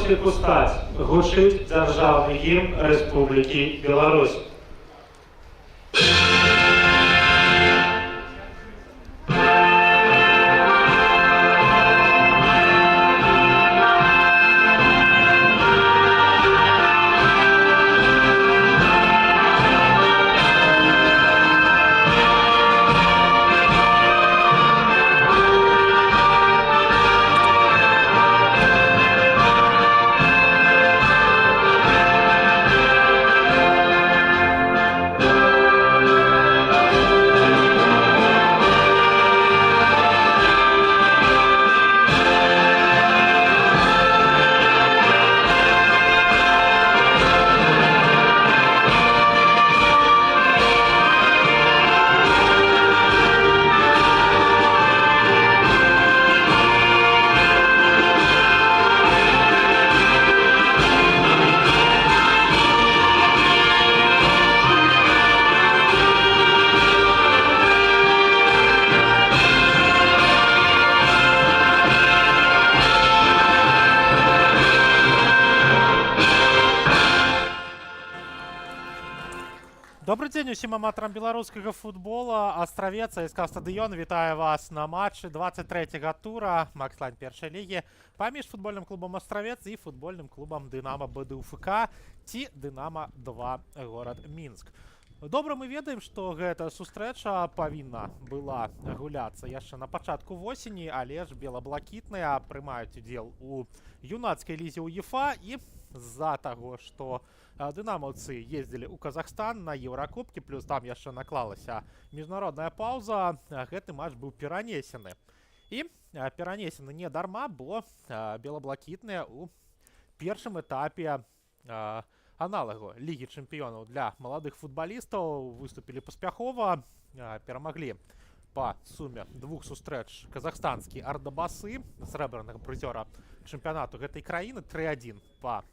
Беларускай пустаць гучыць дзяржаўны гімн Рэспублікі Беларусь. Добрый дзень усім аматарам беларускага футбола. Астравец, АСК Стадыён вітае вас на матчы 23-го тура Макслайн першай лігі паміж футбольным клубам Астравец і футбольным клубам Дынамо БДУФК ці Дынамо-2 горад Мінск. Добра мы ведаем, што гэта сустрэча павінна была гуляцца яшчэ на пачатку восені, але ж бела-блакітныя прымаюць удзел у юнацкай лізе УЕФА і з-за таго, што дынамаўцы ездзілі ў Казахстан на Еўракубкі, плюс там яшчэ наклалася міжнародная паўза, гэты матч быў перанесены. І перанесены не дарма, бо бела-блакітныя ў першым этапе аналагу Лігі чэмпіёнаў для маладых футбалістаў выступілі паспяхова, перамаглі па суме двух сустрэч казахстанскі Ардабасы, срэбранага прызёра чэмпіянату гэтай краіны, 3-1 па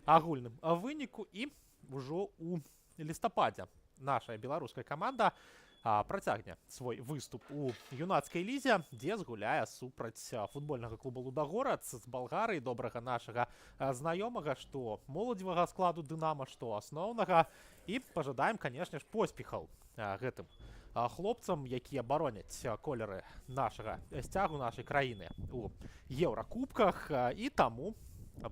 агульным выніку, і ўжо ў лістападзе наша беларуская каманда працягне свой выступ у юнацкай лізе, дзе згуляе супраць футбольнага клуба Лудагорад з Балгарыі, добрага нашага знаёмага, што моладзевага складу Дынама, што асноўнага, і пажадаем, канешне ж, поспехаў гэтым хлопцам, якія бароняць колеры нашага сцягу нашай краіны у Еўракубках, і таму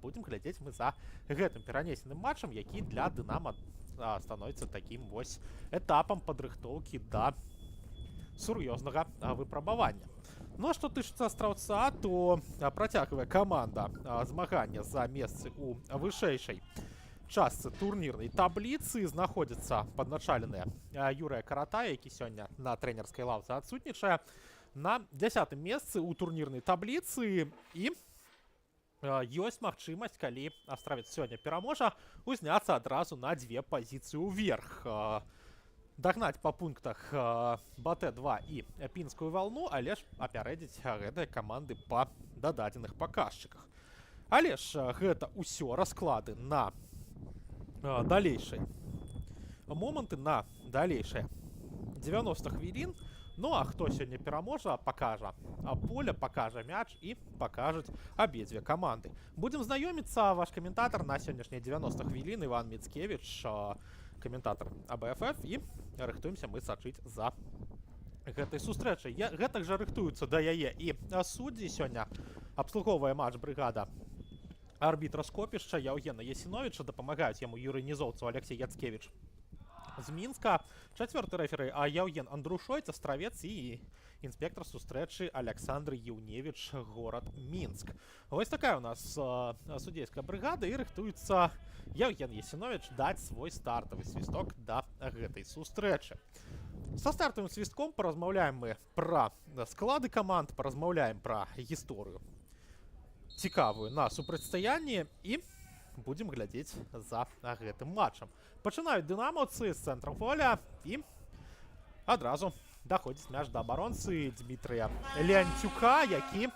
будзем глядзець мы за гэтым перанесеным матчам, які для Дынама становіцца такім вось этапам падрыхтоўкі да сур'ёзнага выпрабавання. Ну а што тычыцца Астраўца, то працягвае каманда змагання за месцы ў вышэйшай частцы турнірнай табліцы. Знаходзіцца падначаленыя Юрыя Карата, які сёння на трэнерскай лаўцы адсутнічае, на 10-м месцы ў турнірнай табліцы, і ёсць магчымасць, калі Астравец сёння пераможа, узняцца адразу на 2 пазіцыі ўверх, дагнаць па пунктах БТ-2 і Пінскую валну, але ж апярэдзіць гэтыя каманды па дададзеных паказчыках. Але ж гэта ўсё расклады на далейшыя моманты, на далейшыя 90 хвілін. Ну а хто сёння пераможа, пакажа поле, пакажа мяч і пакажуць абедзве каманды. Будзем знаёміцца. Ваш каментатар на сённяшнія 90 хвілін Іван Міцкевіч, каментатар АБФФ, і рыхтуемся мы сачыць за гэтай сустрэчай. Гэтак жа рыхтуюцца да яе і суддзі. Сёння абслугоўвае матч брыгада арбітра Скопішча Яўгена Ясіновіча, дапамагаюць яму Юрый Нізоўцаў, Алексей Яцкевіч з Мінска, 4-й рэферы Яўген Андрушойц, Астравец, і інспектор сустрэчы Александр Еўневіч, горад Мінск. Вось такая у нас судзейская брыгада, і рыхтуецца Яўген Ясіновіч даць свой стартавы свісток да гэтай сустрэчы. Са стартавым свістком паразмаўляем мы пра склады каманд, паразмаўляем пра гісторыю цікавую на супрацьстаянні, і будзем глядзець за гэтым матчам. Пачынаюць дынамаўцы з цэнтра поля, і адразу даходзіць мяч да абаронцы Дмітрыя Леанцюка, які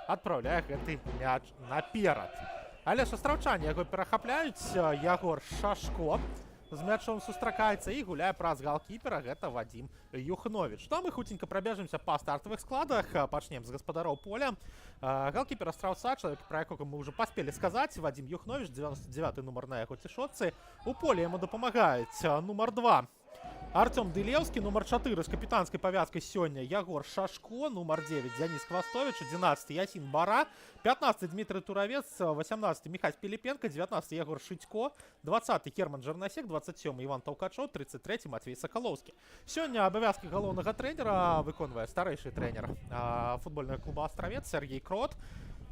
адпраўляе гэты мяч наперад. Але ж астравчане яго перахапляюць. Ягор Шашко з мячом сустракаецца і гуляе праз галкіпера, гэта Вадзім Юхновіч. Ну, а мы хутенька прабежымся па стартавых складах, пачнем з гаспадароў поля. Галкіпер Астраўца, чалавек, пра якога мы ўжо паспелі сказаць, Вадзім Юхновіч, 99-й нумар на яго цішотцы. У поле яму дапамагаюць нумар 2 Артём Дылеўскі, нумар 4 з капітанскай павязкай сёння Ягор Шашко, нумар 9 Дзяніс Хвастовіч, 11 Ясін Бара, 15 Дмітрый Туравец, 18 Міхась Піліпенка, 19 Ягор Шыцько, 20 Герман Жарнасек, 27 Іван Таўкачоў, 33 Матвей Сакалоўскі. Сёння абавязкі галоўнага трэнера выконвае старэйшы трэнер футбольнага клуба Астравец Сергей Крот.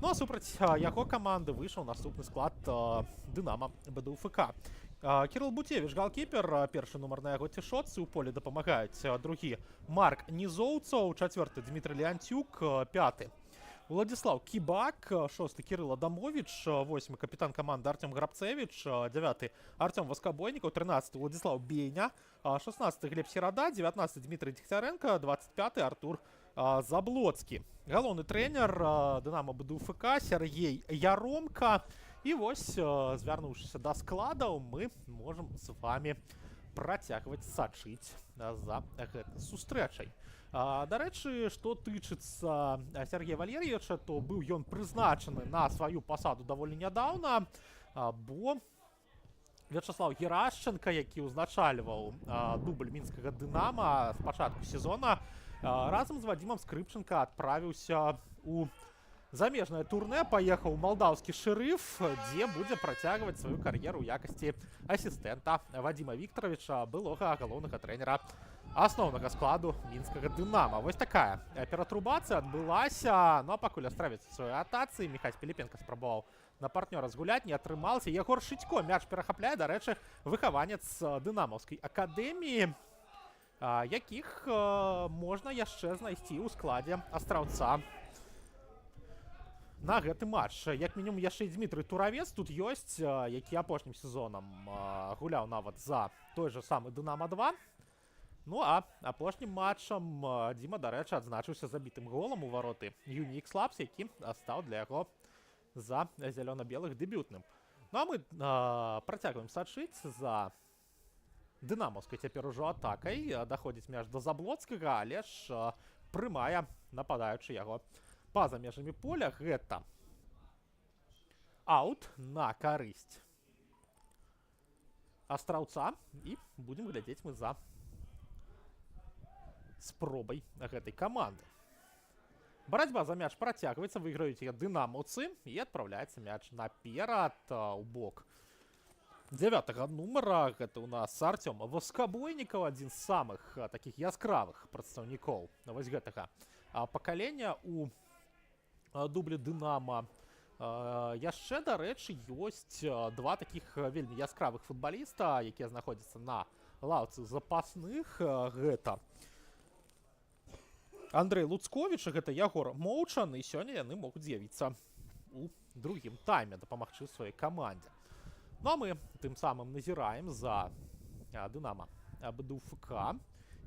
Ну а супраць яго каманды выйшаў наступны склад Дынама БДУФК. Кирилл Бутевич, галкіпер, першы нумар на яго цішотцы, у поле дапамагаюць другі Марк Нізоўцаў, чацвёрты Дмітрый Леантюк, пяты Владислав Кібак, шосты Кирилл Адамович, восьмы капітан каманды Артём Грабцевич, 9 Артём Воскобойнікаў, 13 Владислав Бейня, 16 Глеб Серада, 19 Дмитрий Дегтяренко, 25 Артур Заблоцкі. Галоўны трэнер Дынама БДУФК Сергей Яромка. І вось, звярнуўшыся да складаў, мы можам з вами працягваць сачыць за гэтай сустрэчай. Дарэчы, што тычыцца Сергея Валерьевича, то быў ён прызначаны на сваю пасаду даволі нядаўна, бо Вячаслав Герашченко, які ўзначальваў дубль мінскага Дынама з пачатку сезона, разам з Вадзімам Скрыпченко адправіўся у замежнае турне, паехаў у малдаўскі Шэрыф, дзе будзе працягваць сваю кар'еру ў якасці асістэнта Вадзіма Віктаравіча, былога галоўнага трэнера асноўнага складу мінскага Дынама. Вось такая ператрубацыя адбылася, ну а пакуль Астравец у сваёй атацыі, Міхась Піліпенка спрабаваў на партнёра згуляць, не атрымалася. Ягор Шыцько мяч перахапляе, дарэчы, выхаванец дынамаўскай акадэміі, якіх можна яшчэ знайсці ў складзе Астраўца на гэты матч. Як мінімум яшчэ і Дмітрый Туравец тут ёсць, які апошнім сезонам гуляў нават за той же самы Дынама-2. Ну а апошнім матчам Дзіма, дарэчы, адзначыўся забітым голам у вароты Юнік Слапс, які стаў для яго за зялёна-белых дэбютным. Ну а мы працягваем сачыць за дынамаўскай цяпер ужо атакай. Даходзіць мяч да Заблоцкага, але ж прымае нападаючы яго па-за межамі поля. Гэта аут на карысць Астраўца, і будзем глядзець мы за спробай гэтай каманды. Барацьба за мяч працягваецца, выйграюць яе дынамаўцы, і адпраўляецца мяч наперад у бок 9-го нумара. Гэта у нас Артём Воскобойнікаў, адзін з самых такіх яскравых прадстаўнікоў вось гэтага пакалення у дублі Дынама. Яшчэ, дарэчы, ёсць два такіх вельмі яскравых футбаліста, якія знаходзяцца на лаўцы запасных. Гэта Андрэй Луцковіч, гэта Ягор Моўчан, і сёння яны могуць з'явіцца у другім тайме, дапамагчы сваёй камандзе. Ну а мы тым самым назіраем за Дынама БДУФК,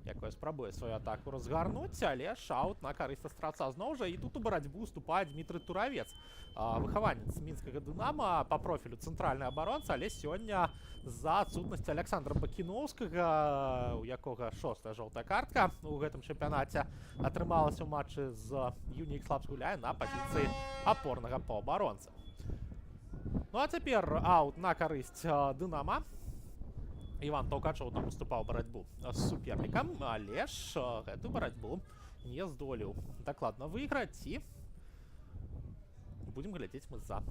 якое спрабуе сваю атаку разгарнуць, але шаут на карысць Астраўца зноў жа. І тут у барацьбу уступае Дмітрый Туравец, выхаванец мінскага Дынама, па профілю цэнтральны абаронца, але сёння з-за адсутнасці Александра Бакіноўскага, у якога 6-я жоўтая картка у гэтым чэмпіянаце атрымалася ў матчы з Юнік Слапс, гуляе на пазіцыі апорнага паўабаронцы. Ну а цяпер аут на карысць Дынама. Іван Таўкачоў там уступаў барацьбу з супернікам, але ж гэту барацьбу не здолеў дакладна выйграць, і будзем глядзець мы за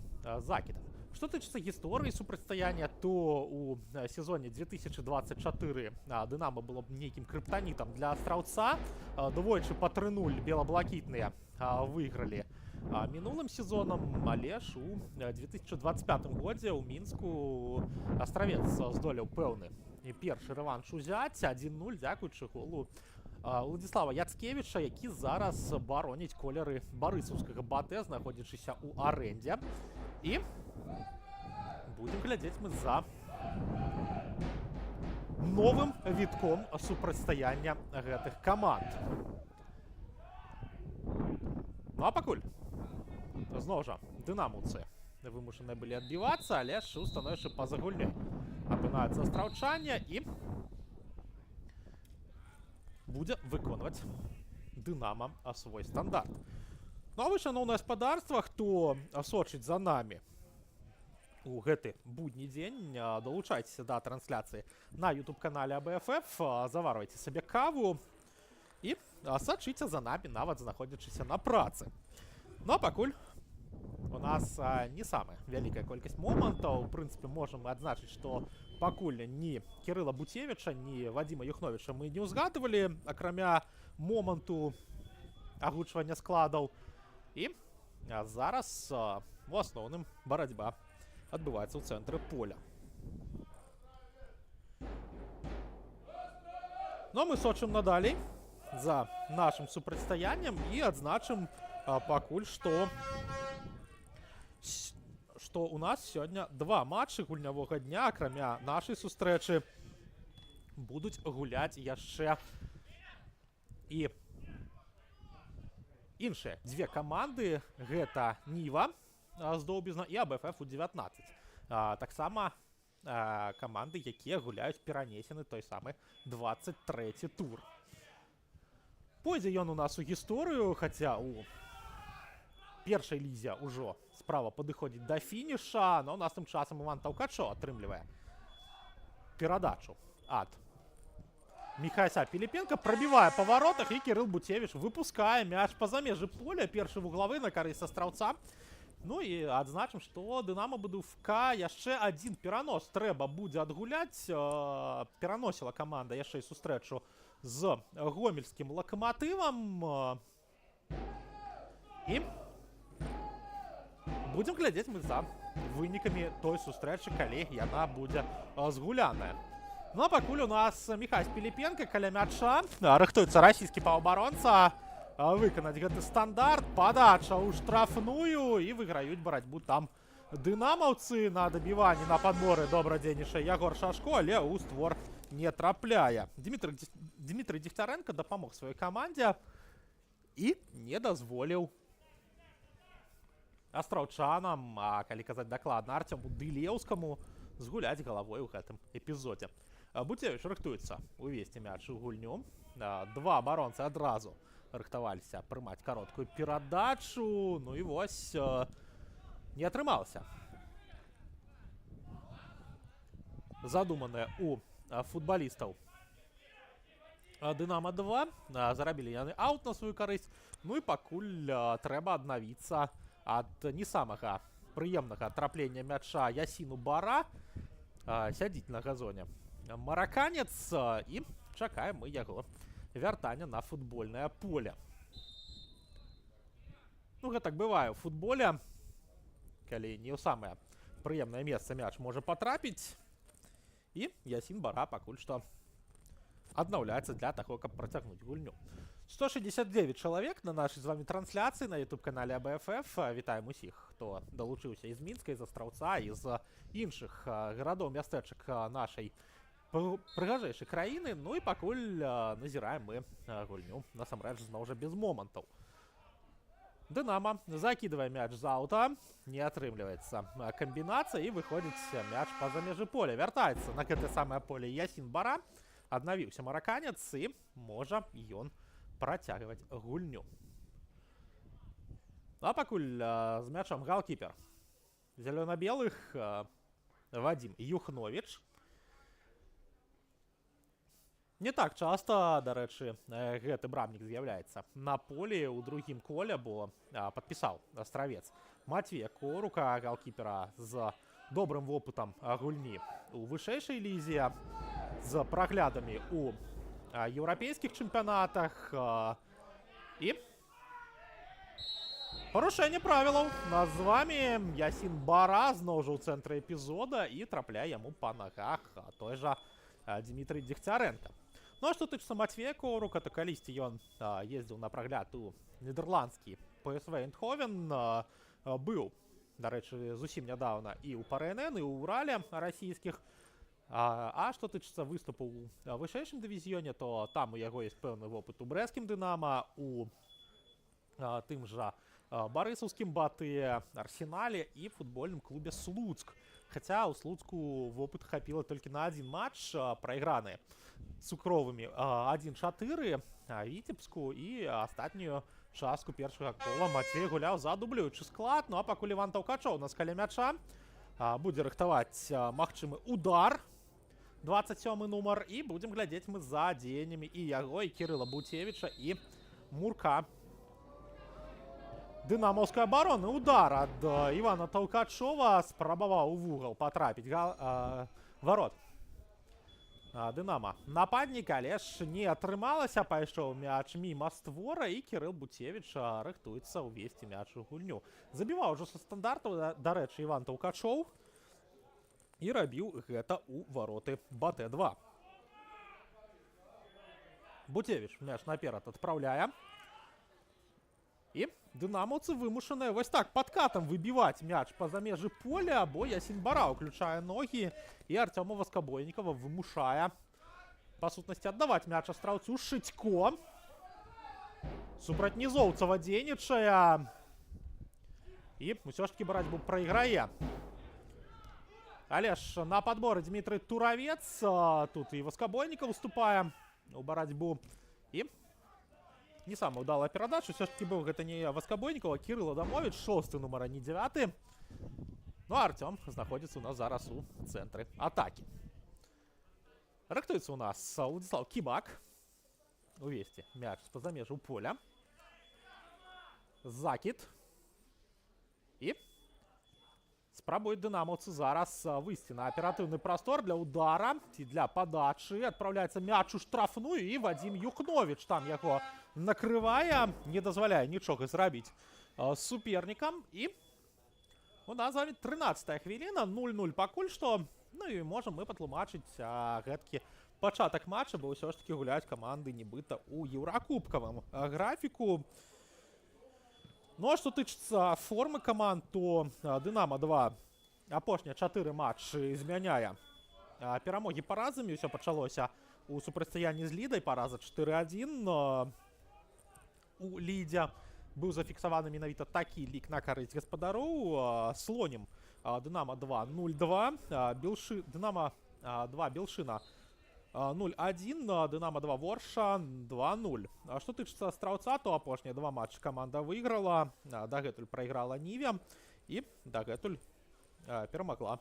закідам. Што тычыцца гісторыі супрацьстаяння, то у сезоне 2024 Дынама было б нейкім крыптанітам для Астраўца. Двойчы па 3-0 белаблакітныя выйгралі мінулым сезонам, але ж у 2025 годзе ў Мінску Астравец здолеў пэўны першы рэванш узяць 1-0 дзякуючы голу Владислава Яцкевіча, які зараз бароніць колеры барысаўскага БАТЭ, знаходзячыся ў арэндзе. І будзем глядзець мы за новым вітком супрацьстаяння гэтых каманд. Ну а пакуль зноў жа дынамаўцы вымушаныя былі адбівацца, але ж у становішчы па-за гульнёй апынаюцца астраўчане і будзе выконваць Дынама свой стандарт. Ну а вы, шаноўнае гаспадарства, хто сочыць за намі у гэты будні дзень, далучайцеся да трансляцыі на YouTube-канале АБФФ, заварвайце сабе каву і сачыце за намі, нават знаходзячыся на працы. Ну а пакуль у нас не самая вялікая колькасць момантаў. У прынцыпе, можам адзначыць, што пакуль ні Кірыла Буцевіча, ні Вадзіма Юхновіча мы не ўзгадывалі, акрамя моманту агучвання складаў. І зараз у асноўным барацьба адбываецца ў цэнтры поля. Ну, мы сочым надалей за нашым супрацьстаяннем і адзначым пакуль што у нас сёння два матчы гульнявога дня, акрамя нашай сустрэчы, будуць гуляць яшчэ і іншыя дзве каманды. Гэта Ніва з Доўбізна і АБФФ У-19. Таксама каманды, якія гуляюць перанесены той самы 23-й тур. Пойдзе ён у нас у гісторыю, хаця у першай лізе ўжо справа падыходзіць да фініша, но у нас тым часам Іван Таўкачо атрымлівае перадачу ад Міхася Піліпенка, прабівае па варотах, і Кірыл Буцевіч выпускае мяч па-за межы поля, першы вуглавы на карысць астраўца. Ну і адзначым, што Дынама БДУФК яшчэ адзін перанос трэба будзе адгуляць. Пераносіла каманда яшчэ і сустрэчу з гомельскім Лакаматывам. І будзем глядзець мы за вынікамі той сустрэчы, калі яна будзе згуляная. Ну а пакуль у нас Міхась Піліпенка каля мяча. Рыхтуецца расійскі паўабаронца выканаць гэты стандарт. Падача ў штрафную, і выйграюць барацьбу там дынамаўцы. На дабіванні на падборы добра дзейнічае Ягор Шашко, але ў створ не трапляе. Дмітрый Дегтяренко дапамог сваёй камандзе і не дазволіў астраўчанам, калі казаць дакладна, Артему Дылеўскаму згуляць галавой у гэтым эпізодзе. Буцевіч рыхтуецца увесці мяч у гульню. Два абаронцы адразу рыхтаваліся прымаць кароткую перадачу. Ну і вось не атрымалася. Задуманыя у футбалістаў Дынама-2. Зарабілі яны аут на сваю карысць. Ну і пакуль трэба аднавіцца ад не самага прыемнага траплення мяча Ясіну Бара. Сядзіць на газоне мараканец, і чакаем мы яго вяртання на футбольнае поле. Ну, гэтак бывае ў футболе, калі не ў самае прыемнае месца мяч можа патрапіць. І Ясін Бара пакуль што аднаўляецца для таго, каб працягнуць гульню. 169 чалавек на нашай з вами трансляцыі на YouTube-канале АБФФ. Вітаем усіх, хто далучыўся з Мінска, з Астраўца і з іншых гарадоў, мястэчак нашай прыгажэйшай краіны. Ну і пакуль назіраем мы гульню насамрэч зноў жа без момантаў. Дынама закидывае мяч з аута, не атрымліваецца камбінацыя, і выходзіць мяч па-за межы поля. Вяртаецца на гэтае самае поле Ясін Бара. Аднавіўся мараканец, і можа ён працягваць гульню. А пакуль з мячом галкіпер зелёна-белых Вадзім Юхновіч. Не так часта, дарэчы, гэты брамнік з'яўляецца на полі ў другім коле, бо падпісаў астравец Матвея Корука, галкіпера з добрым вопытам гульні у вышэйшай лізе, з праглядамі у еўрапейскіх чэмпіянатах. І парушэнне правілаў. Нас з вами Ясін Бара зноў жа ў цэнтры эпізода, і трапляе яму па нагах той жа Дмітрый Дегтяренко. Ну а што тычыцца Матвея Корука, то калісьці ён ездзіў на прагляд у нідерландскі ПСВ Эйндховен, быў, дарэчы, зусім нядаўна і ў ПРНН, і ў Урале расійскіх. А што тычыцца выступу ў вышэйшым дывізіёне, то там у яго ёсць пэўны вопыт у брэсцкім Дынама, у тым жа барысаўскім баты, Арсенале і футбольным клубе Слуцк. Хаця ў Слуцку вопыт хапіла толькі на один матч, прайграны цукровымі 1-4 Віцебску, і астатнюю частку першага кола Мацвей гуляў за дублюючы склад. Ну а пакуль Іван Таўкачоў у нас каля мяча будзе рыхтаваць магчымы удар, 27 нумар, і будзем глядзець мы за дзеяннямі і яго, і Кірыла Буцевіча, і Мурка. Дынамаўская абарона, удар ад Івана Таўкачова, спрабаваў у вугал патрапіць варот Дынама нападніка, але ж не атрымалася, пайшоў мяч міма створа, і Кірыл Буцевіч рыхтуецца ўвесці мяч у гульню. Забіваў ужо са стандарту, дарэчы, Іван Таўкачоў, і рабіў гэта ў вароты БТ-2. Буцевіч мяч наперад адпраўляе. І дынамаўцы вымушаныя вось так падкатам выбіваць мяч па-за межы поля, бо Ясень Бара ўключае ногі, і Артёма Васкабойнікава вымушае, па сутнасці, аддаваць мяч астраўцу. Шытько супрацьнізоўцава дзейнічае, і ўсё ж такі барацьбу прайграе. Але ж на падборы Дмітрый Туравец, тут і Васкабойнікаў выступае у барацьбу, і не самая удалая перадача. Все ж таки быў гэта не Васкабойнікаў, а Кірыл Адамовіч, 6 нумар, а не 9. Ну а Артём знаходзіцца у нас зараз у цэнтры атакі. Рыхтуецца у нас Владислав Кібак увесці мяч з-па-за межаў поля. Закід. І спрабуюць дынамаўцы зараз выйсці на аператыўны прастор для удара ці для падачы. Адпраўляецца мяч у штрафную, і Вадзім Юхновіч там яго накрывае, не дазваляе нічога зрабіць супернікам. І у нас з вами 13-я хвіліна, 0-0 пакуль што. Ну і можам мы патлумачыць гэткі пачатак матча, бо ўсё ж такі гуляюць каманды нібыта ў еўракубкавым графіку. Ну а што тычыцца формы каманд, то Дынама-2 апошнія 4 матчы змяняе перамогі паразамі. Усё пачалося у супрацьстаянні з Лідай, параза 4-1 у Лідзе. Быў зафіксаваны менавіта такі лік на карысць гаспадароў. Слонім Дынама-2 0-2, Дынама-2 Белшына 0-1, Дынама-2 Ворша 2-0. Што тычыцца астраўца, то апошнія 2 матчы каманда выйграла, дагэтуль прайграла Ніве і дагэтуль перамагла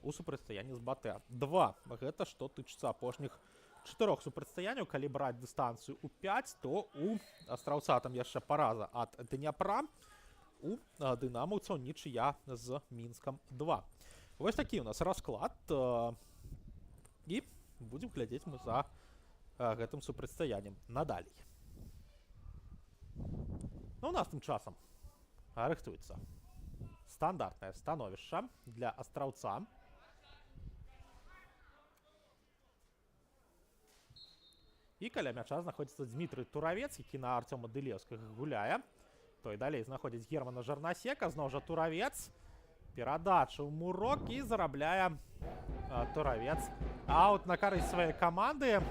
у супрацьстаянні з БТ-2. Гэта што тычыцца апошніх 4 супрацьстаянняў. Калі браць дыстанцыю ў 5, то у астраўца там яшчэ параза ад Дняпра, у дынамаўцаў нічыя з Мінскам 2. Вось такі у нас расклад, і будзем глядзець мы за гэтым супрацьстаяннем надалей. Ну, у нас тым часам рыхтуецца стандартнае становішча для астраўца. І каля мяча знаходзіцца Дмітрый Туравец, які на Артёма Дылеўскага гуляе. Той далей знаходзіць Германа Жарнасека, зноў жа Туравец. Перадача ў Мурок, і зарабляе Туравец аут на карысць сваёй каманды.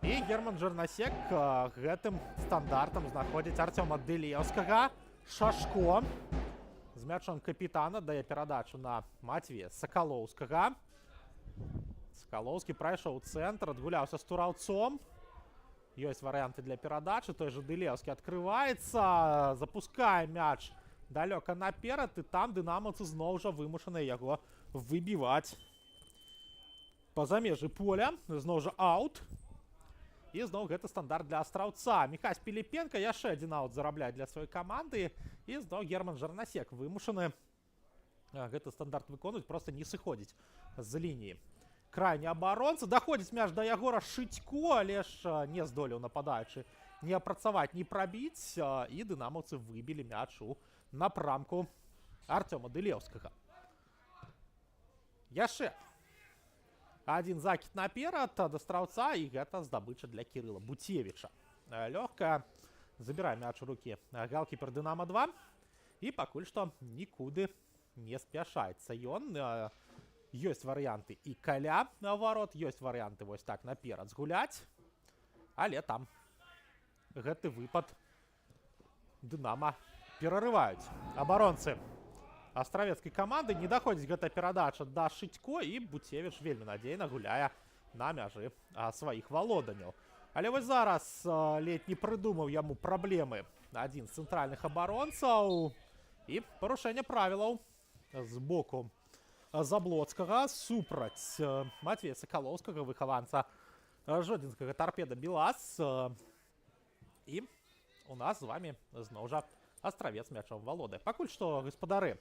І Герман Жарнасек гэтым стандартам знаходзіць Артёма Дылеўскага. Шашко з мячом капітана дае перадачу на Матвея Сакалоўскага. Сакалоўскі прайшоў цэнтр, адгуляўся з тураўцом. Ёсць варыянты для перадачы. Той жа Дылеўскі адкрываецца, запускае мяч далёка наперад, і там дынамаўцы зноў жа вымушаныя яго выбіваць па-за межы поля. Зноў жа аут. І зноў гэта стандарт для астраўца. Міхась Піліпенка яшчэ адзін аут зарабляе для сваёй каманды. І зноў Герман Жарнасек вымушаны гэты стандарт выконваць, проста не сыходзіць з лініі. Крайні абаронца, даходзіць мяч да Ягора Шытько, але ж не здолеў нападаючы не апрацаваць, не прабіць, і дынамаўцы выбілі мяч у напрамку Артёма Дылеўскага. Яшчэ адзін закід наперад ад астраўца, і гэта здабыча для Кірыла Буцевіча. Лёгкая, забірае мяч у рукі галкіпер Дынама-2, і пакуль што нікуды не спяшаецца ён. Ёсць варыянты і каля варот, ёсць варыянты вось так наперад згуляць, але там гэты выпад Дынама перарываюць абаронцы астравецкай каманды. Не даходзіць гэта перадача да Шытько, і Буцевіч вельмі надзейна гуляе на мяжы сваіх валоданняў. Але вось зараз ледзь не прыдумаў яму праблемы адзін з цэнтральных абаронцаў, і парушэнне правілаў з боку Заблоцкага супраць Матвея Сакалоўскага, выхаванца жодзінскага Торпеда БелАЗ. І у нас з вами зноў жа Астравец мячом валодае. Пакуль што гаспадары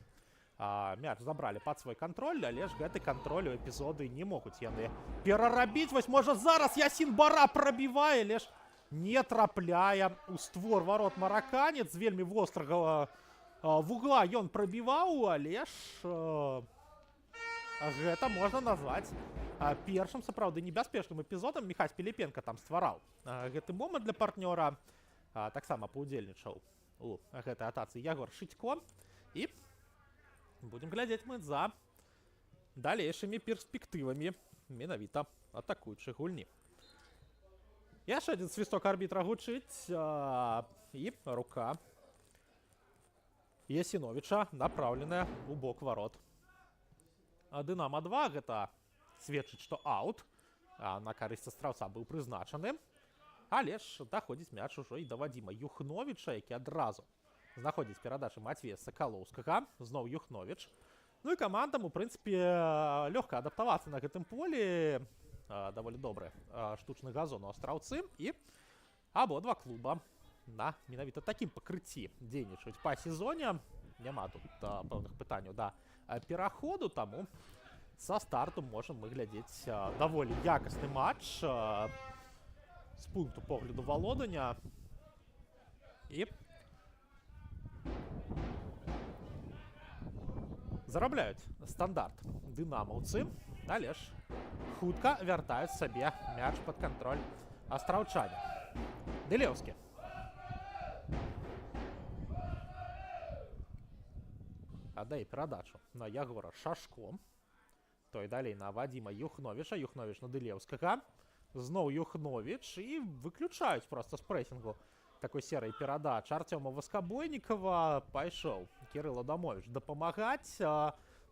мяч забралі пад свой кантроль, але ж гэты кантроль у эпізоды не могуць яны перарабіць. Вось можа зараз Ясін Бара прабівае, але ж не трапляе у створ ворот мараканец. Вельмі вострага вугла ён прабіваў, але ж гэта можна назваць першым сапраўды небяспечным эпізодам. Міхась Піліпенка там ствараў гэты момант для партнёра. Таксама паўдзельнічаў у гэтай атацы Ягор Шытько. І будем глядзець мы за далейшымі перспектывамі менавіта атакуючай гульні. Яшчэ адзін свісток арбітра гучыць, і рука Ясіновіча направленая у бок ворот Дынама-2. Гэта сведчыць, што аут на карысць Астраўца быў прызначаны. Але ж даходзіць мяч ужо і да Вадзіма Юхновіча, які адразу знаходзіць перадачы Матвея Сакалоўскага. Зноў Юхновіч. Ну і камандам, у прынцыпе, лёгка адаптавацца на гэтым полі. Даволі добры штучны газон у Астраўцы. І абодва клуба на менавіта такім пакрыцці дзейнічаюць па сезоне. Няма тут пэўных пытанняў да пераходу, таму са старту можам мы глядзець даволі якасны матч з пункту погляду валодання. І зарабляюць стандарт дынамаўцы, але ж хутка вяртаюць сабе мяч пад кантроль астраўчане. Дылеўскі. Аддае перадачу на Ягора Шашко. Той далей на Вадзіма Юхновіча. Юхновіч на Дылеўскага. Зноў Юхновіч. І выключаюць проста з прэсінгу такой серыі перадач Артёма Воскобойнікава. Пайшоў Кірыл Адамовіч дапамагаць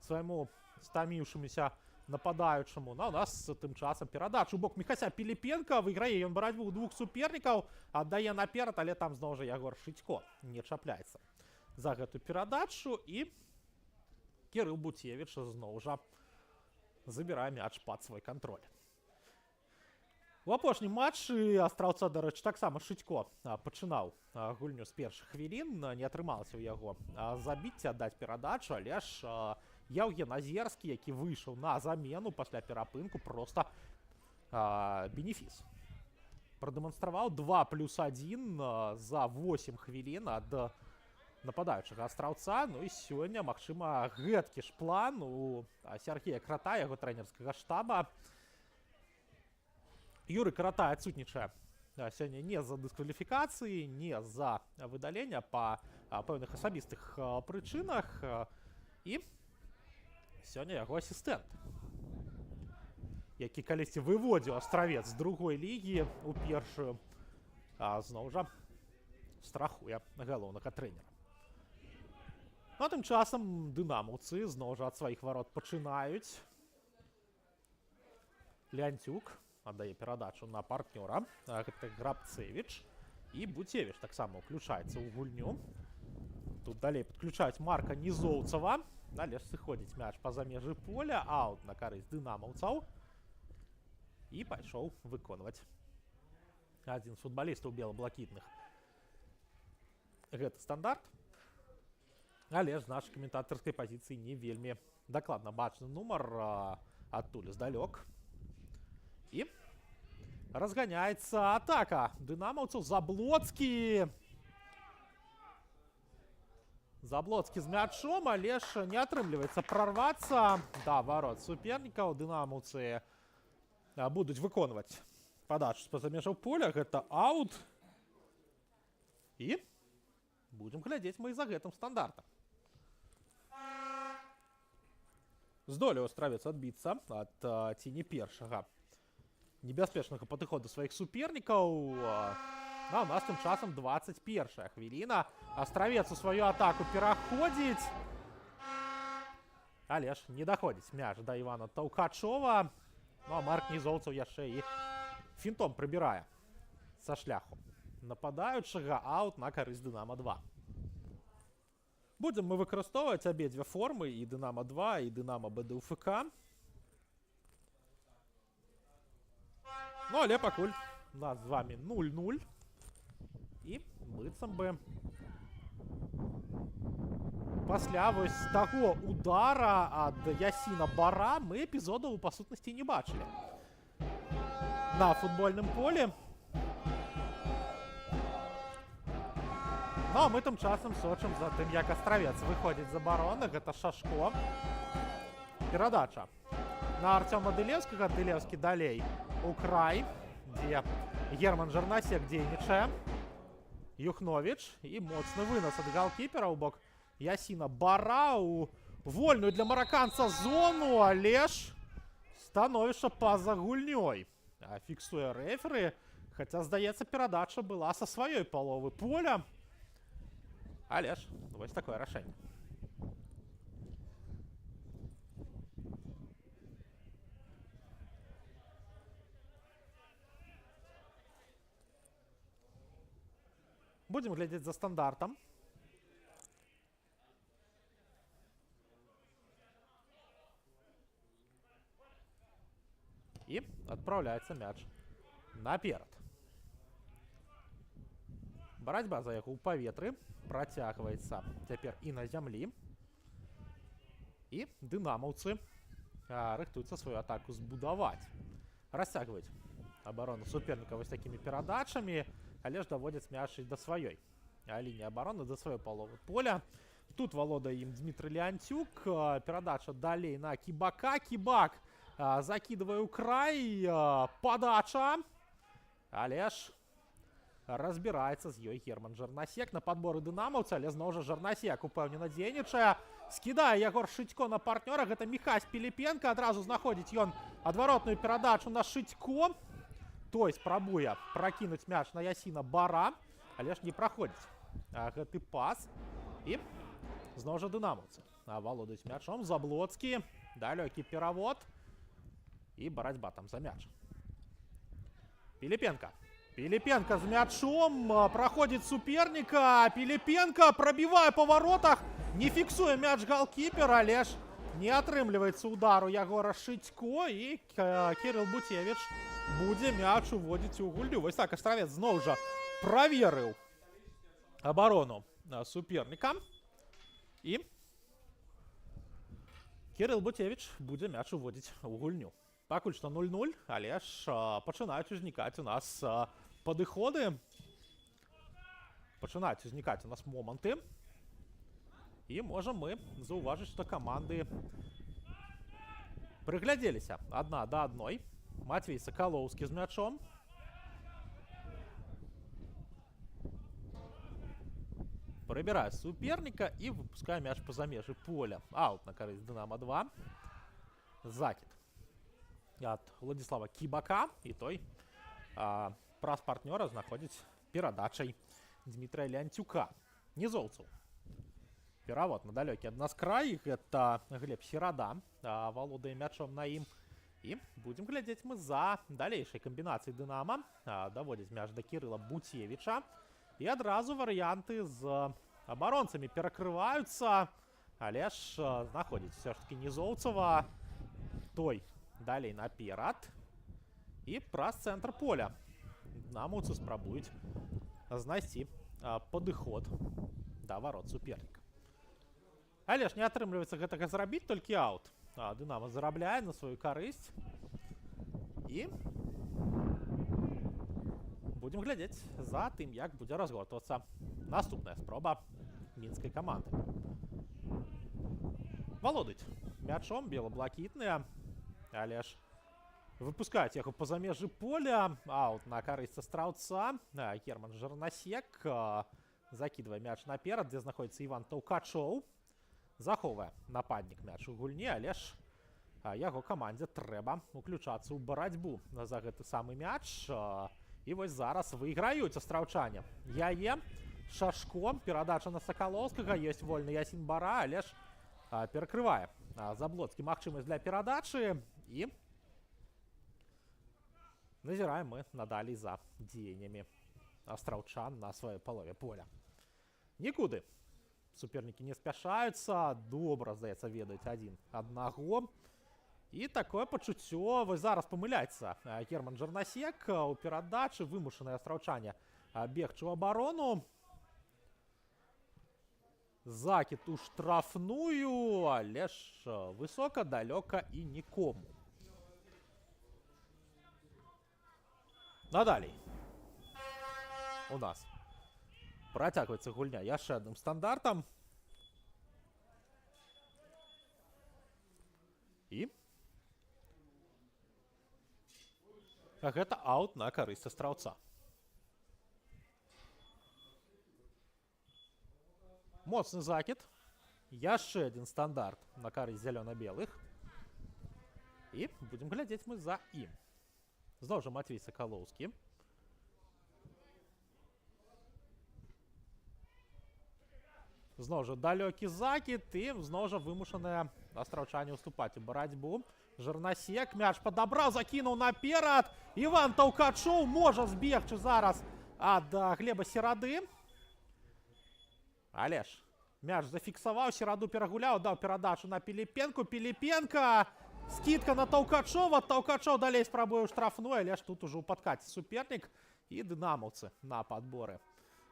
свайму стаміўшамуся нападаючаму. Ну, у нас тым часам перадачу у бок Міхася Піліпенка. Выйграе ён барацьбу ў двух супернікаў. Аддае наперад, але там зноў жа Ягор Шытько не чапляецца за гэту перадачу. І Кірыл Буцевіч зноў жа забірае мяч пад свой кантроль. У апошнім матчы Астраўца, дарэчы, таксама Шытько пачынаў гульню з першых хвілін. Не атрымалася ў яго забіць, аддаць перадачу, але ж Яўген Азерскі, які выйшаў на замену пасля перапынку, проста бенефіс. Прадэманстраваў 2+1 за 8 хвілін ад нападаючага Астраўца. Ну і сёння, магчыма, гэткі ж план у Сергея Крата, яго трэнерскага штаба. Юрый Карата адсутнічае сёння не за дыскваліфікацыі, не за выдалення па пэўных асабістых прычынах. І сёння яго асістэнт, які калісьці выводзіў Астравец з другой лігі у першую, зноў жа страхуе галоўнага трэнера. Ну, а тым часам дынамаўцы зноў жа ад сваіх варот пачынаюць. Лянцюк аддае перадачу на партнёра, гэта Грабцевіч. І Буцевіч таксама ўключаецца ў гульню. Тут далей падключаюць Марка Нізоўцава, але ж сыходзіць мяч па-за межы поля. Аут на карысць дынамаўцаў. І пайшоў выконваць адзін з футбалістаў бела-блакітных гэты стандарт. Але ж з нашай каментатарскай пазіцыі не вельмі дакладна бачны нумар адтуль здалёк. І разганяецца атака дынамаўцаў. Заблоцкі. Заблоцкі з мячом, але ж не атрымліваецца прарвацца да варот супернікаў. Дынамаўцы будуць выконваць падачу з-па-за межаў поля. Гэта аут. І будзем глядзець мы і за гэтым стандартам. Здолеў Астравец адбіцца ад ці не першага небяспечнага падыходу сваіх супернікаў. Ну, а у нас тым часам 21-я хвіліна. Астравец у сваю атаку пераходзіць. Але ж не даходзіць мяч да Івана Таўкачова. Ну, а Марк Нізоўцаў яшчэ і фінтом прыбірае са шляху нападаючага, аут на карысць Дынама-2. Будзем мы выкарыстоўваць абедзве формы, і Дынама-2, і Дынама-БДУФК. Ну, але пакуль у нас з вами 0-0. І быццам бы пасля вось таго удара ад Ясіна Бара мы эпізодаў па сутнасці не бачылі на футбольным полі. Ну, а мы тым часам сочым за тым, як Астравец выходзіць з абароны. Гэта Шашко. Перадача на Артёма Дылеўскага. Дылеўскі далей у край, дзе Герман Жарнасек дзейнічае. Юхновіч і моцны вынос ад галкіпера ў бок Ясіна Бара у вольную для мараканца зону, але ж становішча па-за гульнёй. Фіксуе рэферы, хаця, здаецца, перадача была са сваёй паловы поля. Але ж вось такое рашэнне. Будем глядзець за стандартам. І адпраўляецца мяч наперад. Барацьба за яго ў паветры працягваецца цяпер і на зямлі. І дынамаўцы рыхтуюцца сваю атаку збудаваць. Расцягваюць абарону суперніка вось такімі перадачамі, але ж даводзяць мяч і да сваёй лініі абароны, да сваёй паловы поля. Тут валодае ім Дмітрый Леантюк. Перадача далей на Кібака. Кібак закидывае ў край. Падача. Але ж разбіраецца з ёй Герман Жарнасек на падборы дынамаўца, але зноў жа Жарнасек упэўнена дзейнічае. Скідае Ягор Шытько на партнёра. Гэта Міхась Піліпенка. Адразу знаходзіць ён адваротную перадачу на Шытько. Той спрабуе пракінуць мяч на Ясіна Бара, але ж не праходзіць гэты пас. І зноў жа дынамаўцы валодаюць мячом. Заблоцкі, далёкі перавод і барацьба там за мяч. Піліпенка. Піліпенка з мячом, праходзіць суперніка. Піліпенка прабівае па воротах, не фіксуе мяч галкіпер, але ж не атрымліваецца удару Ягора Шытько, і Кірыл Буцевіч будзе мяч уводзіць у гульню. Вось так Астравец зноў жа праверыў абарону суперніка. І Кірыл Буцевіч будзе мяч уводзіць у гульню. Пакуль што 0-0, але ж пачынаюць узнікаць у нас падыходы. Пачынаюць узнікаць у нас моманты. І можам мы заўважыць, што каманды прыглядзеліся адна да адной. Матвей Сакалоўскі з мячом. Прыбірае суперніка і выпускае мяч па-за межы поля. Аут на карысць Дынама-2. Закід ад Владислава Кібака. І той праз партнёра знаходзіць перадачай Дмітрая Леантюка. Нізоўцаў. Перавод на далёкі ад нас край. Гэта Глеб Серада валодае мячом на ім. І будзем глядзець мы за далейшай камбінацыяй Дынама. Даводзіць мяч да Кірыла Буцевіча. І адразу варыянты з абаронцамі перакрываюцца. Але ж знаходзіць все ж таки Нізоўцава. Той далей наперад. І праз цэнтр поля дынамаўцы спрабуюць знайсці падыход да варот суперніка. Але ж не атрымліваецца гэтага зрабіць, толькі аут. Дынама зарабляе на сваю карысць. І будзем глядзець за тым, як будзе разгортвацца наступная спроба мінскай каманды. Валодаюць мячом бела-блакітныя, але ж выпускаюць яго па-за межы поля. Аут на карысць астраўца. Герман Жарнасек закидывае мяч наперад, дзе знаходзіцца Іван Таўкачоў. Захоўвае нападнік мяч у гульні, але ж яго камандзе трэба уключацца ў барацьбу за гэты самы мяч. І І вось зараз выйграюць астраўчане. Яе, Шашко, перадача на Сакалоўскага, ёсць вольны Ясін Бара, але ж перакрывае Заблоцкі магчымасць для перадачы. І назіраем мы надалей за дзеяннямі астраўчан на сваёй палове поля. Нікуды супернікі не спяшаюцца, добра, здаецца, ведаюць адзін аднаго. І такое пачуццё, вось зараз памыляецца Герман Жарнасек у перадачы, вымушаныя астраўчане бегчы ў абарону. Закід у штрафную, але ж высока, далёка і нікому. Надалей у нас працягваецца гульня яшчэ адным стандартам. І гэта аут на карысць астраўца. Моцны закід. Яшчэ адзін стандарт на карысць зялёна-белых. І будзем глядзець мы за ім. Зноў жа Матвей Сакалоўскі. Зноў жа далёкі закід і зноў жа вымушаныя астраўчане ўступаць у барацьбу. Жарнасек мяч падабраў, закінуў наперад. Іван Таўкачоў можа збегчы зараз ад Глеба Серады. Але ж мяч зафіксаваў, Сераду перагуляў, даў перадачу на Піліпенку. Піліпенка, скидка на Таўкачова. Таўкачоў далей спрабуе ў штрафной, але ж тут ужо ў падкаце супернік. І дынамаўцы на падборы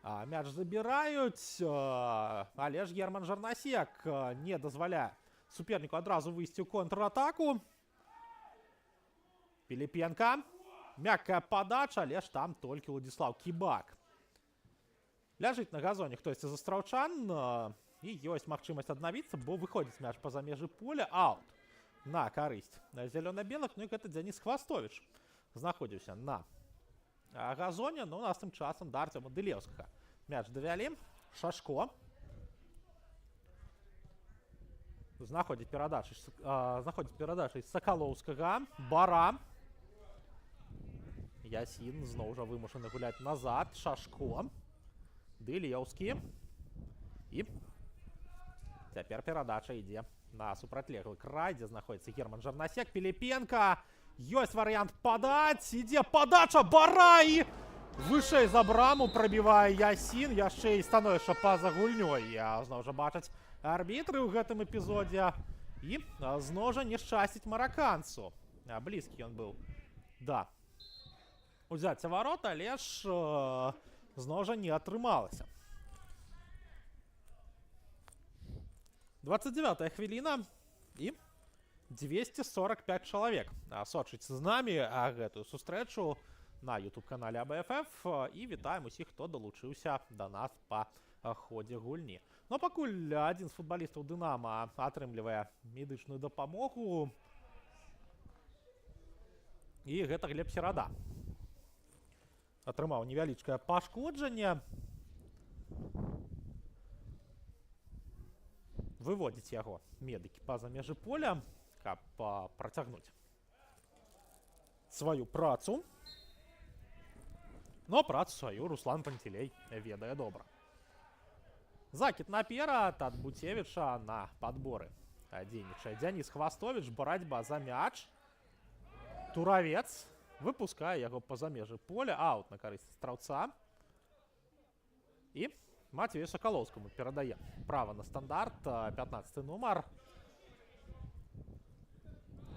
мяч забіраюць, але ж Герман Жарнасек не дазваляе суперніку адразу выйсці ў контратаку. Піліпенка, мяккая падача, але ж там толькі Владзіслаў Кібак. Ляжыць на газоне хтосьці з астраўчан, і ёсць магчымасць аднавіцца, бо выходзіць мяч па-за межы поля. Аут на карысць зялёна-белых. Ну і гэта Дзяніс Хвастовіч знаходзіўся на газоне, но у нас тым часам да Артёма Дылеўскага мяч давялі. Шашко знаходзіць перадачай Сакалоўскага. Бара. Ясін зноў жа вымушаны гуляць назад. Шашко. Дылеўскі. І цяпер перадача ідзе на супрацьлеглы край, дзе знаходзіцца Герман Жарнасек. Піліпенка. Ёсць варыянт падаць. Ідзе падача. Бара і вышэй за браму прабівае Ясін. Яшчэ і становішча па-за гульнёй. Зноў жа бачаць арбітры ў гэтым эпізодзе. І зноў жа не шчасціць мараканцу. Блізкі ён быў да узяцця варот, але ж зноў жа не атрымалася. 29-я хвіліна і 245 чалавек сочыць з намі гэтую сустрэчу на YouTube-канале АБФФ. І вітаем усіх, хто далучыўся да нас па ходзе гульні. Ну, пакуль адзін з футбалістаў Дынама атрымлівае медычную дапамогу. І гэта Глеб Серада. Атрымаў невялічкае пашкоджанне. Выводзіць яго медыкі па-за межы поля, каб працягнуць сваю працу. Но працу сваю Руслан Пантелей ведае добра. Закід наперад ад Буцевіча на падборы дзейнічае Дзяніс Хвастовіч. Барацьба за мяч. Туравец выпускае яго па-за межы поля. Аут на карысць астраўца. І Матвею Сакалоўскаму перадае права на стандарт, 15 нумар.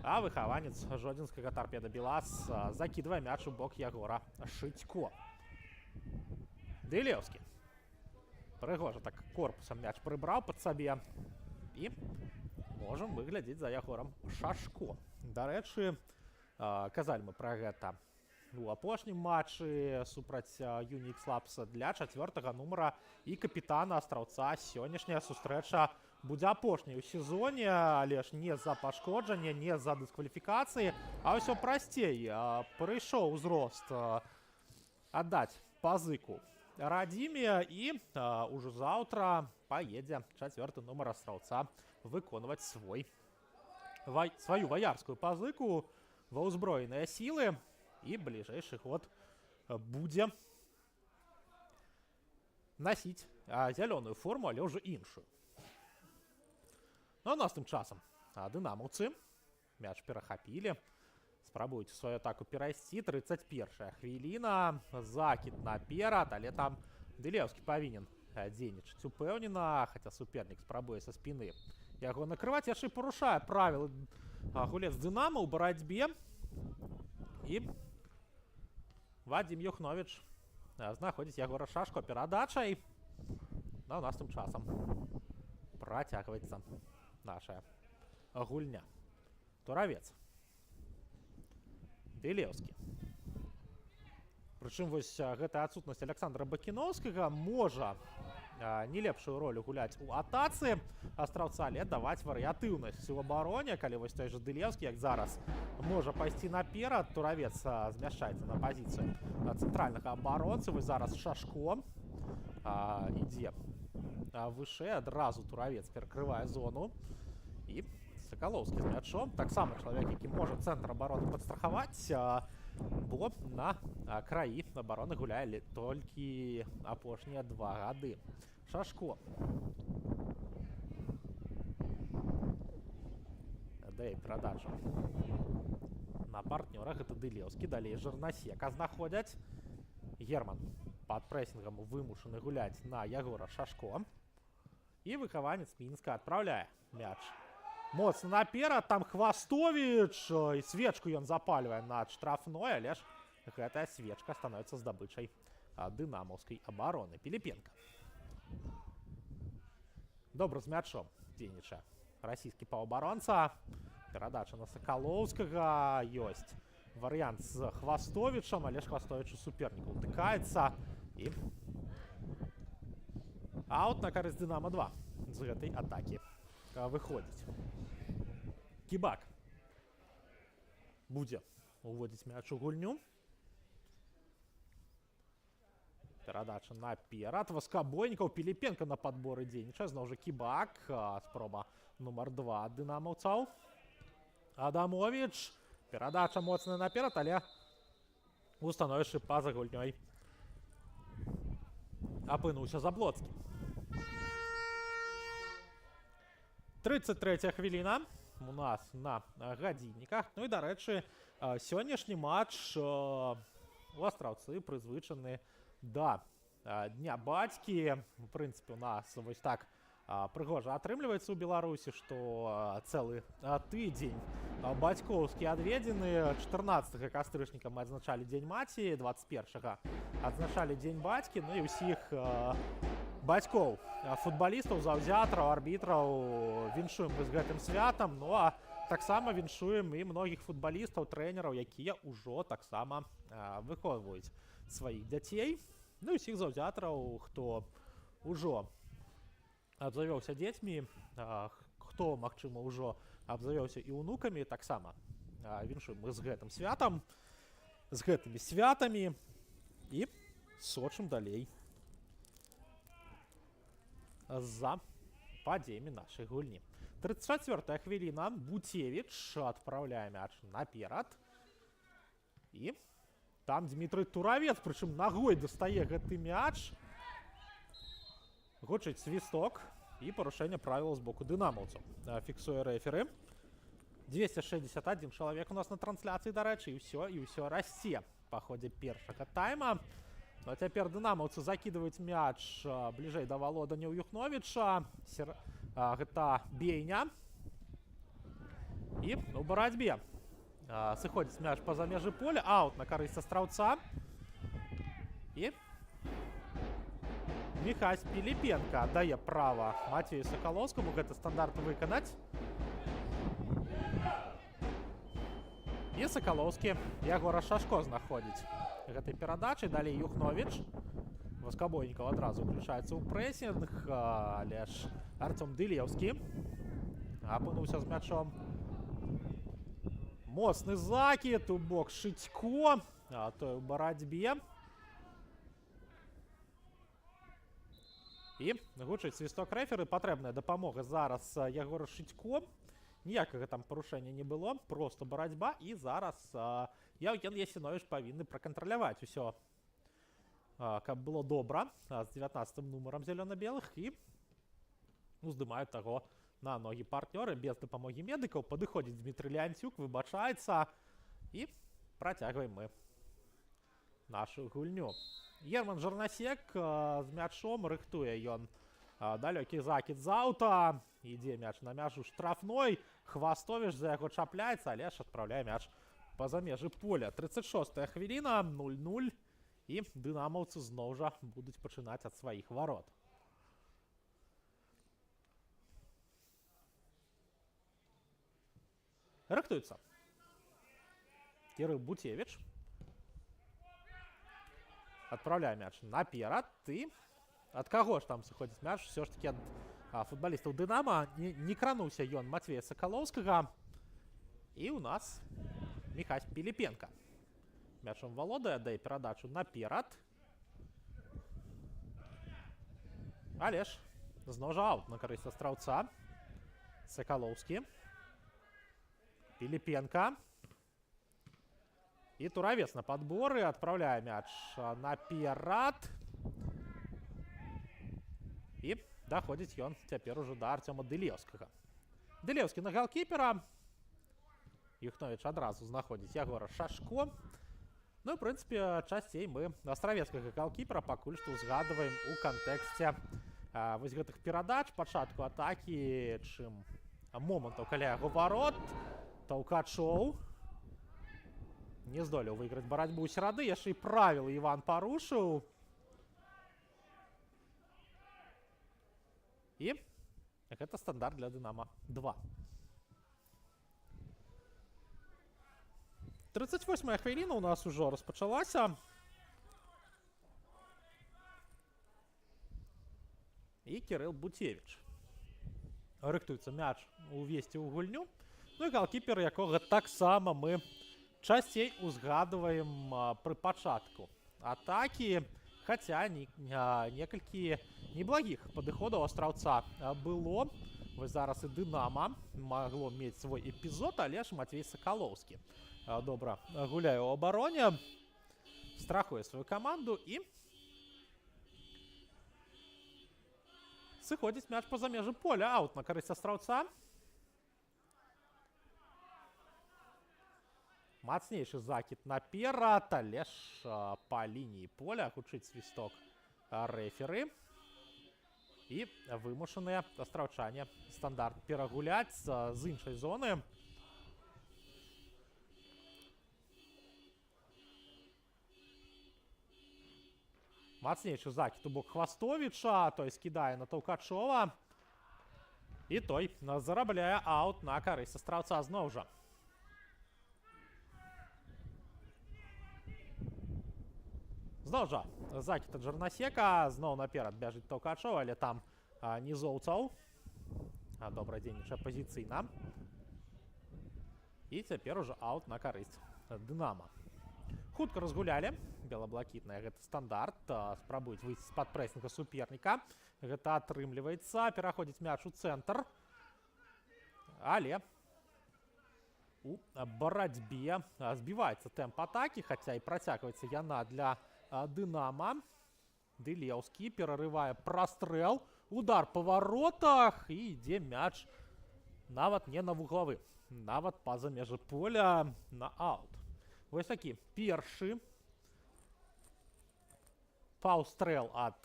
А выхаванец жодзінскага Тарпеда Белас закідвае мяч у бок Ягора Шыцько. Дылеўскі. Прыгожа так корпусам мяч прыбраў пад сабе. І можам выглядзець за Ягорам Шашко. Дарэчы, казалі мы пра гэта у апошнім матчы супраць Юнікс Лапса. Для 4-го нумара і капітана астраўца сённяшняя сустрэча будзе апошняй у сезоне, але ж не за пашкоджанне, не за дыскваліфікацыі, а ўсё прасцей. Прыйшоў узрост аддаць пазыку радзіме, і ўжо заўтра паедзе 4-й нумар астраўца выконваць сваю ваярскую пазыку ва ўзброеныя сілы. І бліжэйшы год будзе насіць зялёную форму, але ўжо іншую. Ну, а нас тым часам дынамаўцы мяч перахапілі, спрабуюць сваю атаку перайсці. 31-я хвіліна, закід наперад, але там Дылеўскі павінен дзейнічаць упэўнена, хаця супернік спрабуе са спіны яго накрываць, яшчэ парушае правілы гулец Дынама ў барацьбе. І Вадзім Юхновіч знаходзіць Ягора Шашко перадачай. Ну, у нас тым часам працягваецца наша гульня. Туравец. Дылеўскі. Прычым вось гэтая адсутнасць Александра Бакіноўскага можа не лепшую ролю гуляць у атацы астраўца, але даваць варыятыўнасць у абароне, калі вось той жа Дылеўскі, як зараз, можа пайсці наперад. Туравец змяшчаецца на пазіцыю цэнтральнага абаронцы. Вось зараз Шашко ідзе вышэй, адразу Туравец перакрывае зону. І Сакалоўскі з мячом, таксама чалавек, які можа цэнтр абароны падстрахаваць, бо на краі абароны гуляе толькі апошнія 2 гады. Шашко. Дае перадачу на партнёра, гэта Дылеўскі. Далей Жырнасека знаходзяць. Герман пад прэсінгам вымушаны гуляць на Ягора Шашко. І выхаванец Мінска адпраўляе мяч моцна наперад. Там Хвастовіч, і свечку ён запальвае над штрафной, але ж гэтая свечка становіцца здабычай дынамаўскай абароны. Піліпенка. Добра з мячом дзейнічае расійскі паўабаронца. Перадача на Сакалоўскага. Ёсць варыянт з Хвастовічам, але ж Хвастовіч у суперніка ўтыкаецца. І аут на карысць Дынама 2 з гэтай атакі выходзіць. Кібак будзе уводзіць мяч у гульню. Перадача наперад. Воскабойнікаў. Піліпенка на падборы дзейнічае. Зноў жа Кібак. Спроба нумар 2 дынамаўцаў. Адамовіч. Перадача моцная наперад, але у становішчы па-за гульнёй апынуўся Заблоцкі. 33-я хвіліна у нас на гадзінніках. Ну і, дарэчы, сённяшні матч у астраўцы прызвычаны да Дня бацькі. В прынцыпе, у нас вось так прыгожа атрымліваецца ў Беларусі, што цэлы тыдзень бацькоўскі адведзены. 14 кастрычніка мы адзначалі Дзень маці, 21-га адзначалі Дзень бацькі. Ну і ўсіх бацькоў, футбалістаў, заўзятараў, арбітраў віншуем мы з гэтым святам. Ну а таксама віншуем і многіх футбалістаў, трэнераў, якія ўжо таксама выхоўваюць сваіх дзяцей. Ну і ўсіх заўзятараў, хто ўжо абзавёўся дзецьмі, хто, магчыма, ўжо абзавёўся і ўнукамі, таксама віншуем мы з гэтым святам, з гэтымі святамі і сочым далей за падзеямі нашай гульні. 34-я хвіліна. Буцевіч адпраўляе мяч наперад. І там Дмітрый Туравец, прычым нагой дастае гэты мяч. Гучыць свісток і парушэнне правілаў з боку дынамаўцаў. Фіксуе рэферы. 261 чалавек у нас на трансляцыі, дарэчы, і ўсё расце па ходзе першага тайма. Ну а цяпер дынамаўцы закідваюць мяч бліжэй да валодання ў Юхновіча. Гэта бейня. І у барацьбе сыходзіць мяч па-за межы поля. Аут на карысць астраўца. І Міхась Піліпенка дае права Мацею Сакалоўскаму гэты стандарт выканаць. І Сакалоўскі Ягора Шашко знаходзіць гэтай перадачай. Далей Юхновіч. Воскабойнікаў адразу ўключаецца ў прэсінг, але ж Артём Дылеўскі апынуўся з мячом. Моцны закід у бок Шыцько, той у барацьбе. І гучыць свісток рэферы. Патрэбная дапамога зараз Ягора Шыцько. Ніякага там парушэння не было, проста барацьба. І зараз Яўген Ясіновіч павінны пракантраляваць усё каб было добра, з 19 нумарам зелёна-белых, і уздымаюць таго на ногі партнёры без дапамогі медыкаў. Падыходзіць Дмітрый Леанцюк, выбачаецца, і працягваем мы нашу гульню. Герман Жарнасек з мячом, рыхтуе ён далёкі закід з аўта. Ідзе мяч на мяжу штрафной, Хвастовіч за яго чапляецца, але ж адпраўляе мяч па-за межы поля. 36-я хвіліна, 0-0, і дынамаўцы зноў жа будуць пачынаць ад сваіх варот. Рыхтуецца Кірыл Буцевіч. Адпраўляе мяч наперад. І ад каго ж там сыходзіць мяч? Все ж таки ад футбалістаў Дынама. Не крануўся ён Матвея Сакалоўскага. І ў нас Міхась Піліпенка. Мячом валодае, дае перадачу наперад. Але ж зноў жа аут на карысць астраўца. Сакалоўскі. Піліпенка. І Туравец на падборы. Адпраўляе мяч наперад. І даходзіць ён цяпер ужо да Арцёма Дылеўскага. Дылеўскі на галкіпера. Юхновіч адразу знаходзіць Ягора Шашко. Ну, в прынцыпе, часцей мы астравецкага галкіпера пакуль што ўзгадваем у кантэксце вось гэтых перадач, пачатку атакі, чым момантаў каля яго варот. Таўкачоў не здолеў выйграць барацьбу ў серады, яшчэ і правілы Іван парушыў. І гэта стандарт для Дынама 2. 38-я хвіліна у нас ужо распачалася. І Кірыл Буцевіч. Рыхтуецца мяч увесці ў гульню. Ну і галкіпер, якога таксама мы часцей узгадваем пры пачатку атакі. Хаця некалькі неблагіх падыходаў астраўца было. Вось зараз і Дынама магло мець свой эпізод, але ж Матвей Сакалоўскі добра гуляе ў абароне, страхуе сваю каманду і сыходзіць мяч па-за межы поля. Аут на карысць астраўца. Мацнейшы закід наперад, але ж па лініі поля гучыць свісток рэферы. І вымушаныя астраўчане стандарт перагуляць з іншай зоны. Мацнейшы закід у бок Хвастовіча, той скідае на Таўкачова. І той зарабляе аут на карысць астраўца зноў жа. Зноў жа, закід ад Жарнасека, зноў наперад бяжыць Таўкачоў, але там нізоўцаў. Добра дзейнічае пазіцыйна. І цяпер ужо аут на карысць Дынама. Хутка разгулялі. Белаблакітная гэта стандарт. Спрабуюць выйсці з-пад прэсінга суперніка. Гэта атрымліваецца. Пераходзіць мяч у цэнтр. Але у барацьбе збіваецца тэмп атакі, хаця і працягваецца яна для Дынама. Дылеўскі перарывае прастрэл. Удар па варотах. І ідзе мяч нават не на вуглавы. Нават па-за межы поля на аут. Вось такі першы паўстрэл ад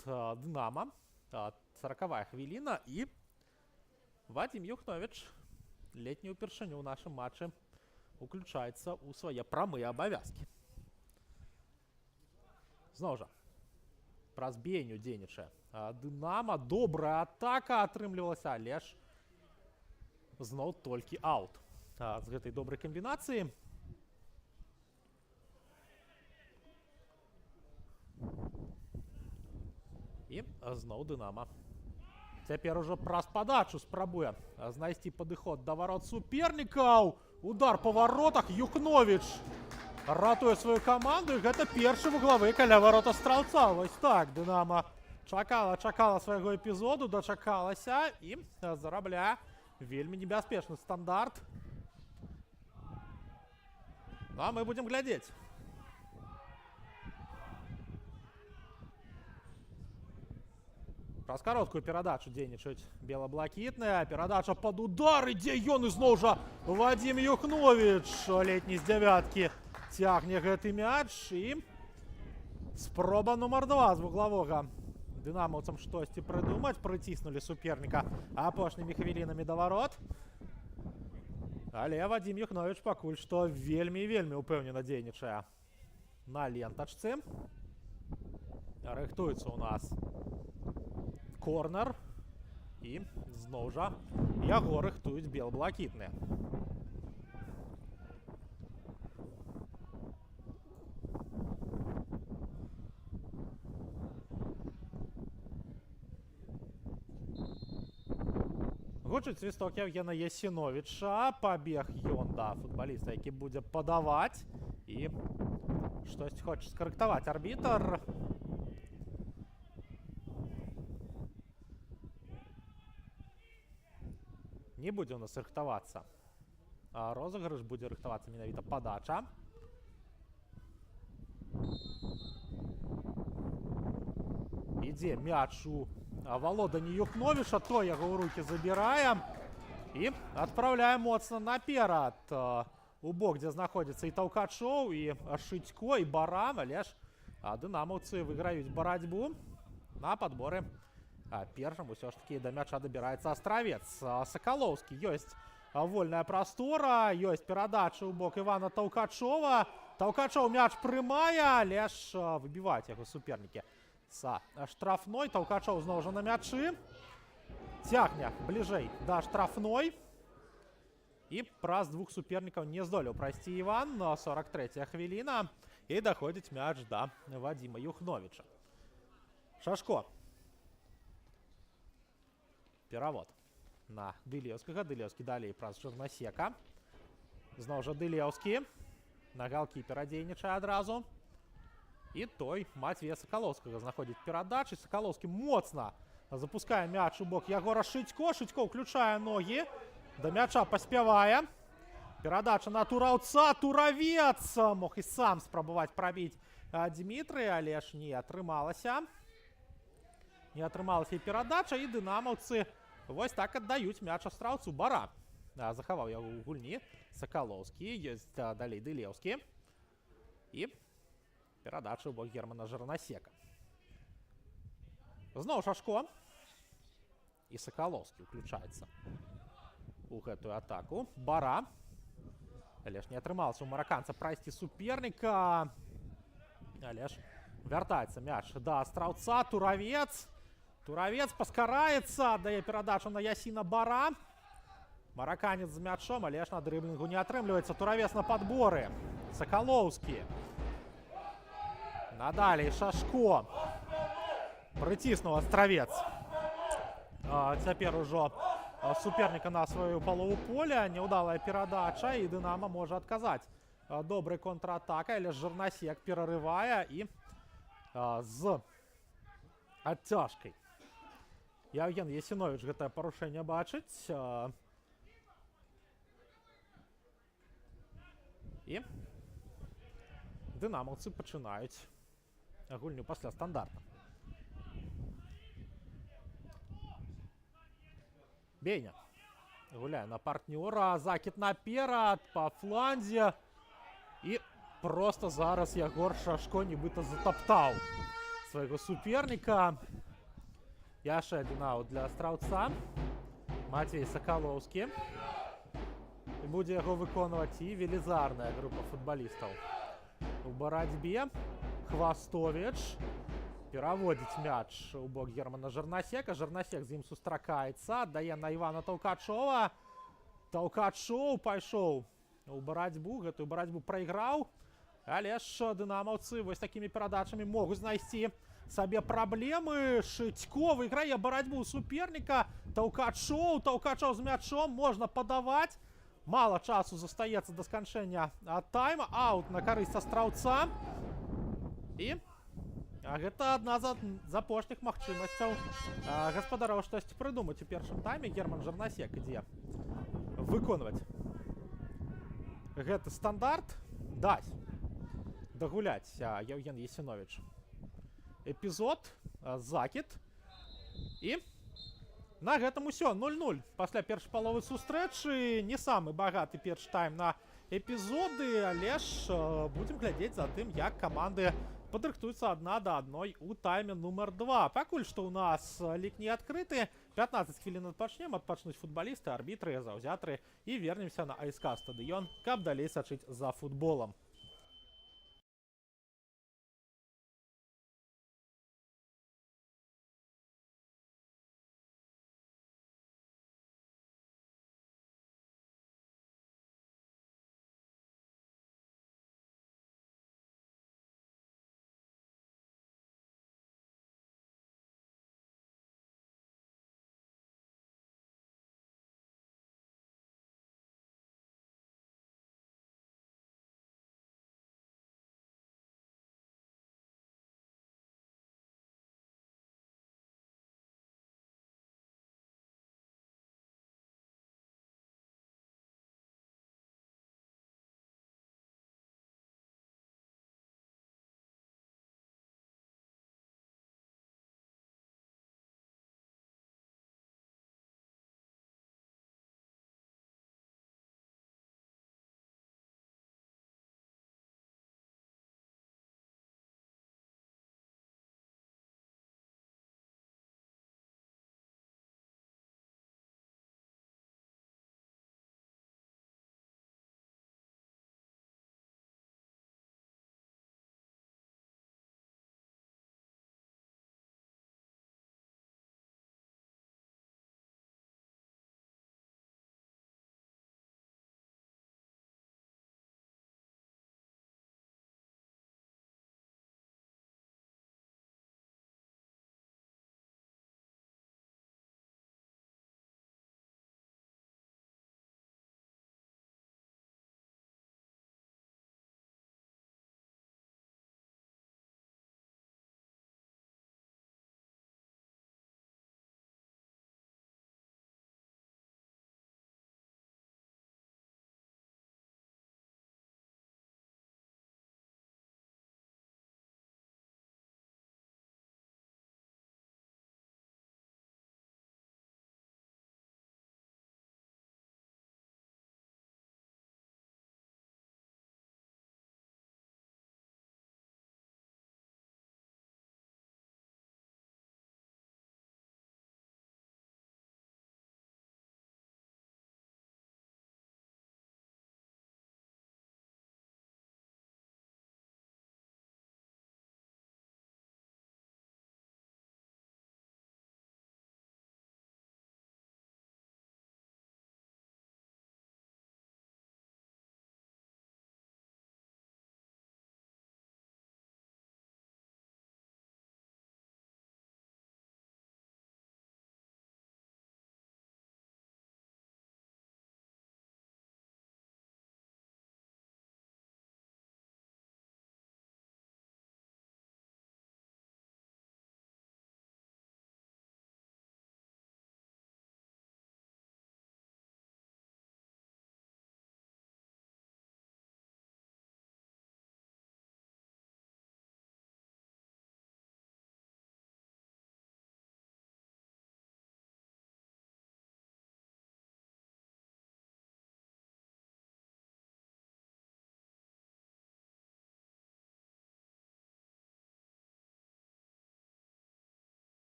Дынама. 40-я хвіліна. І Вадзім Юхновіч летні ўпершыню ў нашым матчы уключаецца ў свае прамыя абавязкі. Зноў жа, праз бейню дзейнічае Дынама. Добрая атака атрымлівалася, але ж зноў толькі аут з гэтай добрай камбінацыі. І зноў Дынама. Цяпер ужо праз падачу спрабуе знайсці падыход да варот супернікаў. Удар па варотах. Юхновіч ратуе сваю каманду. І гэта першы вуглавы каля варот астраўца. Вось так Дынама чакала свайго эпізоду, дачакалася і зарабляе вельмі небяспечны стандарт. Ну а мы будзем глядзець. Праз кароткую перадачу дзейнічаюць бела-блакітныя. Перадача пад удар, ідзе ён, і зноў жа Вадзім Юхновіч, летні з дзявяткі, цягне гэты мяч, і спроба нумар 2 з вуглавога. Дынамаўцам штосьці прыдумаць, прыціснулі суперніка апошнімі хвілінамі да варот. Але Вадзім Юхновіч пакуль што вельмі ўпэўнена дзейнічае на лентачцы. Рыхтуецца ў нас корнер, і зноў жа яго рыхтуюць бел-блакітныя. Гучыць свісток Яўгена Ясіновіча. Пабег ён да футбаліста, які будзе падаваць, і штосьці хоча скарэктаваць арбітр. Не будзе ў нас рыхтавацца розыгрыш, будзе рыхтавацца менавіта падача. Ідзе мяч у валоданні Юхновіша, той яго ў рукі забірае і адпраўляе моцна наперад у бок, дзе знаходзіцца і Таўкачоў, і Шыцько, і Баран, але ж дынамаўцы выйграюць барацьбу на падборы. Першым усё ж такі да мяча дабіраецца Астравец. Сакалоўскі, ёсць вольная прастора, ёсць перадача ў бок Івана Таўкачова. Таўкачоў мяч прымае, але ж выбіваюць яго супернікі са штрафной. Таўкачоў зноў жа на мячы, цягне бліжэй да штрафной, і праз двух супернікаў не здолеў прайсці Іван. 43-я хвіліна, і даходзіць мяч да Вадзіма Юхновіча. Шашко. Перавод на Дылеўскага. Дылеўскі далей праз Жырнасека. Зноў жа Дылеўскі. На галкіпера дзейнічае адразу. І той Мацвея Сакалоўскага знаходзіць перадачы. Сакалоўскі моцна запускае мяч у бок Ягора Шыцько. Шыцько ўключае ногі. Да мяча паспявае. Перадача на Тураўца. Туравец мог і сам спрабаваць прабіць Дмітрый, але ж не атрымалася. Не атрымалася і перадача, і дынамаўцы вось так аддаюць мяч Астраўцу. Бара захаваў яго ў гульні. Сакалоўскі, ёсць далей Дылеўскі. І перадача ў бок Германа Жырнасека. Зноў Шашко. І Сакалоўскі ўключаецца у гэтую атаку. Бара. Але ж не атрымалася у мараканца прайсці суперніка. Але ж вяртаецца мяч да Астраўца. Туравец. Туравец паскараецца, дае перадачу на Ясіна Бара. Мараканец з мячом, але ж на дрыблінгу не атрымліваецца. Туравец на падборы. Сакалоўскі. Надалей Шашко. Прыціснуў Астравец. Цяпер ужо суперніка на сваю палову поля. Няўдалая перадача, і Дынамо можа адказаць добрай контратакай, але ж Жырнасек перарывае, і з адцяжкай Яўген Ясіновіч гэтае парушэнне бачыць. І дынамаўцы пачынаюць гульню пасля стандарта. Бейня гуляе на партнёра. Закід наперад па фланзе. І проста зараз Ягор Шашко нібыта затаптаў свайго суперніка. Яшчэ адзін аут для Астраўца. Мацвей Сакалоўскі. І будзе яго выконваць і велізарная група футбалістаў у барацьбе. Хвастовіч пераводзіць мяч у бок Германа Жырнасека. Жырнасек з ім сустракаецца, аддае на Івана Таўкачова. Таўкачоў пайшоў у барацьбу, гэтую барацьбу прайграў. Але ж дынамаўцы вось такімі перадачамі могуць знайсці сабе праблемы. Шыцько выйграе барацьбу суперніка. Таўкачоў з мячом, можна падаваць. Мала часу застаецца да сканчэння тайма. Аут на карысць Астраўца. І гэта адна з апошніх магчымасцяў гаспадароў штосьці прыдумаць у першым тайме. Герман Жырнасек ідзе выконваць гэты стандарт. Даць дагуляць Яўген Ясіновіч эпізод. Закід. І на гэтым усё 0-0 пасля першай паловы сустрэчы. Не самы багаты першы тайм на эпізоды, але ж будзем глядзець за тым, як каманды падрыхтуюцца адна да адной у тайме нумар 2. Пакуль што ў нас лік не адкрыты. 15 хвілін адпачнем, адпачнуць футбалісты, арбітры, заўзятры і вернемся на АСК стадыён, каб далей сачыць за футболам.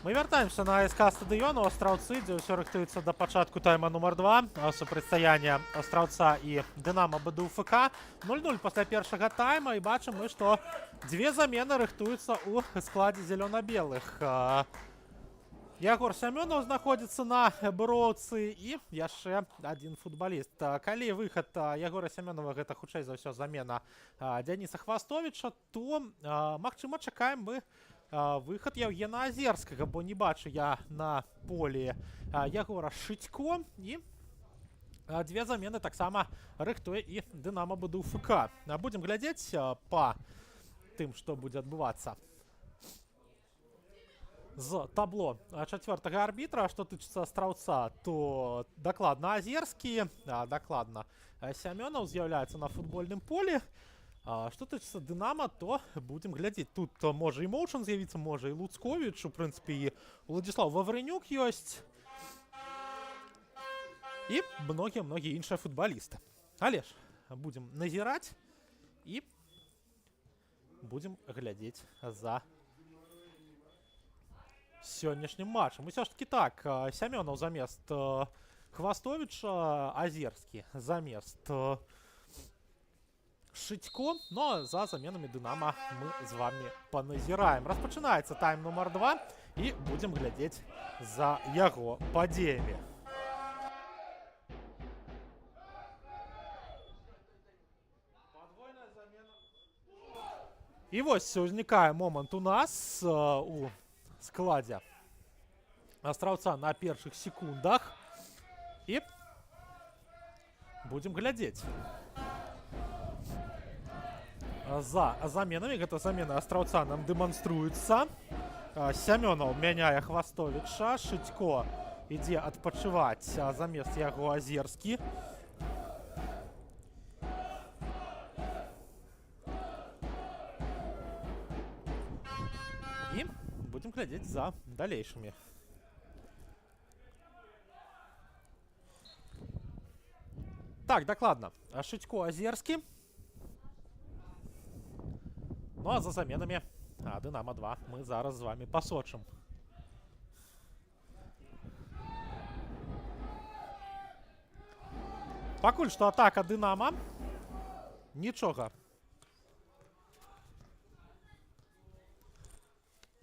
Мы вяртаемся на СК стадыён у астраўцы, дзе ўсё рыхтуецца да пачатку тайма нумар 2. Супрацьстаяння астраўца і Дынамо БДУФК. 0-0 пасля першага тайма. І бачым мы, што дзве замены рыхтуюцца ў складзе зелёна-белых. Ягор Сямёнаў знаходзіцца на броўцы і яшчэ адзін футбаліст. Калі выхад Ягора Сямёнава гэта хутчэй за ўсё замена Дзяніса Хвастовіча, то магчыма чакаем мы выхад Евгена Азерскага, бо не бачу я на полі Ягора Шытько. І дзве замены таксама рыхтуе і Дынамо БДУФК. Будзем глядзець па тым, што будзе адбывацца з табло чацвёртага арбітра. Што тычыцца астраўца, то дакладна Азерскі, дакладна Сямёнаў з'яўляецца на футбольным полі. Што тычыцца Дынамо, то будзем глядзець. Тут можа і Моўчан з'явіцца, можа і Луцковіч, у прынцыпе і Уладзіслаў Ваврынюк ёсць. І многія іншыя футбалісты. Але ж будзем назіраць і будзем глядзець за сённяшнім матчам. Усё ж таки так, Сямёнаў замест Хвастовіча, Азерскі замест Шытько. Но за заменами Дынамо мы з вами паназіраем. Распачынаецца тайм нумар 2 і будзем глядзець за яго падзеямі. І вось узнікае момант у нас у складзе астраўца на першых секундах. І будзем глядзець за заменамі. Гэта замена астраўца нам дэманструецца. Сямёнаў мяняе Хвастовіча, Шытько ідзе адпачываць, замест яго Азерскі. І будзем глядзець за далейшымі. Так, дакладна. Шытько, Азерскі. Ну а за заменамі Дынамо 2 мы зараз з вами пасочым. Пакуль што атака Дынамо. Нічога.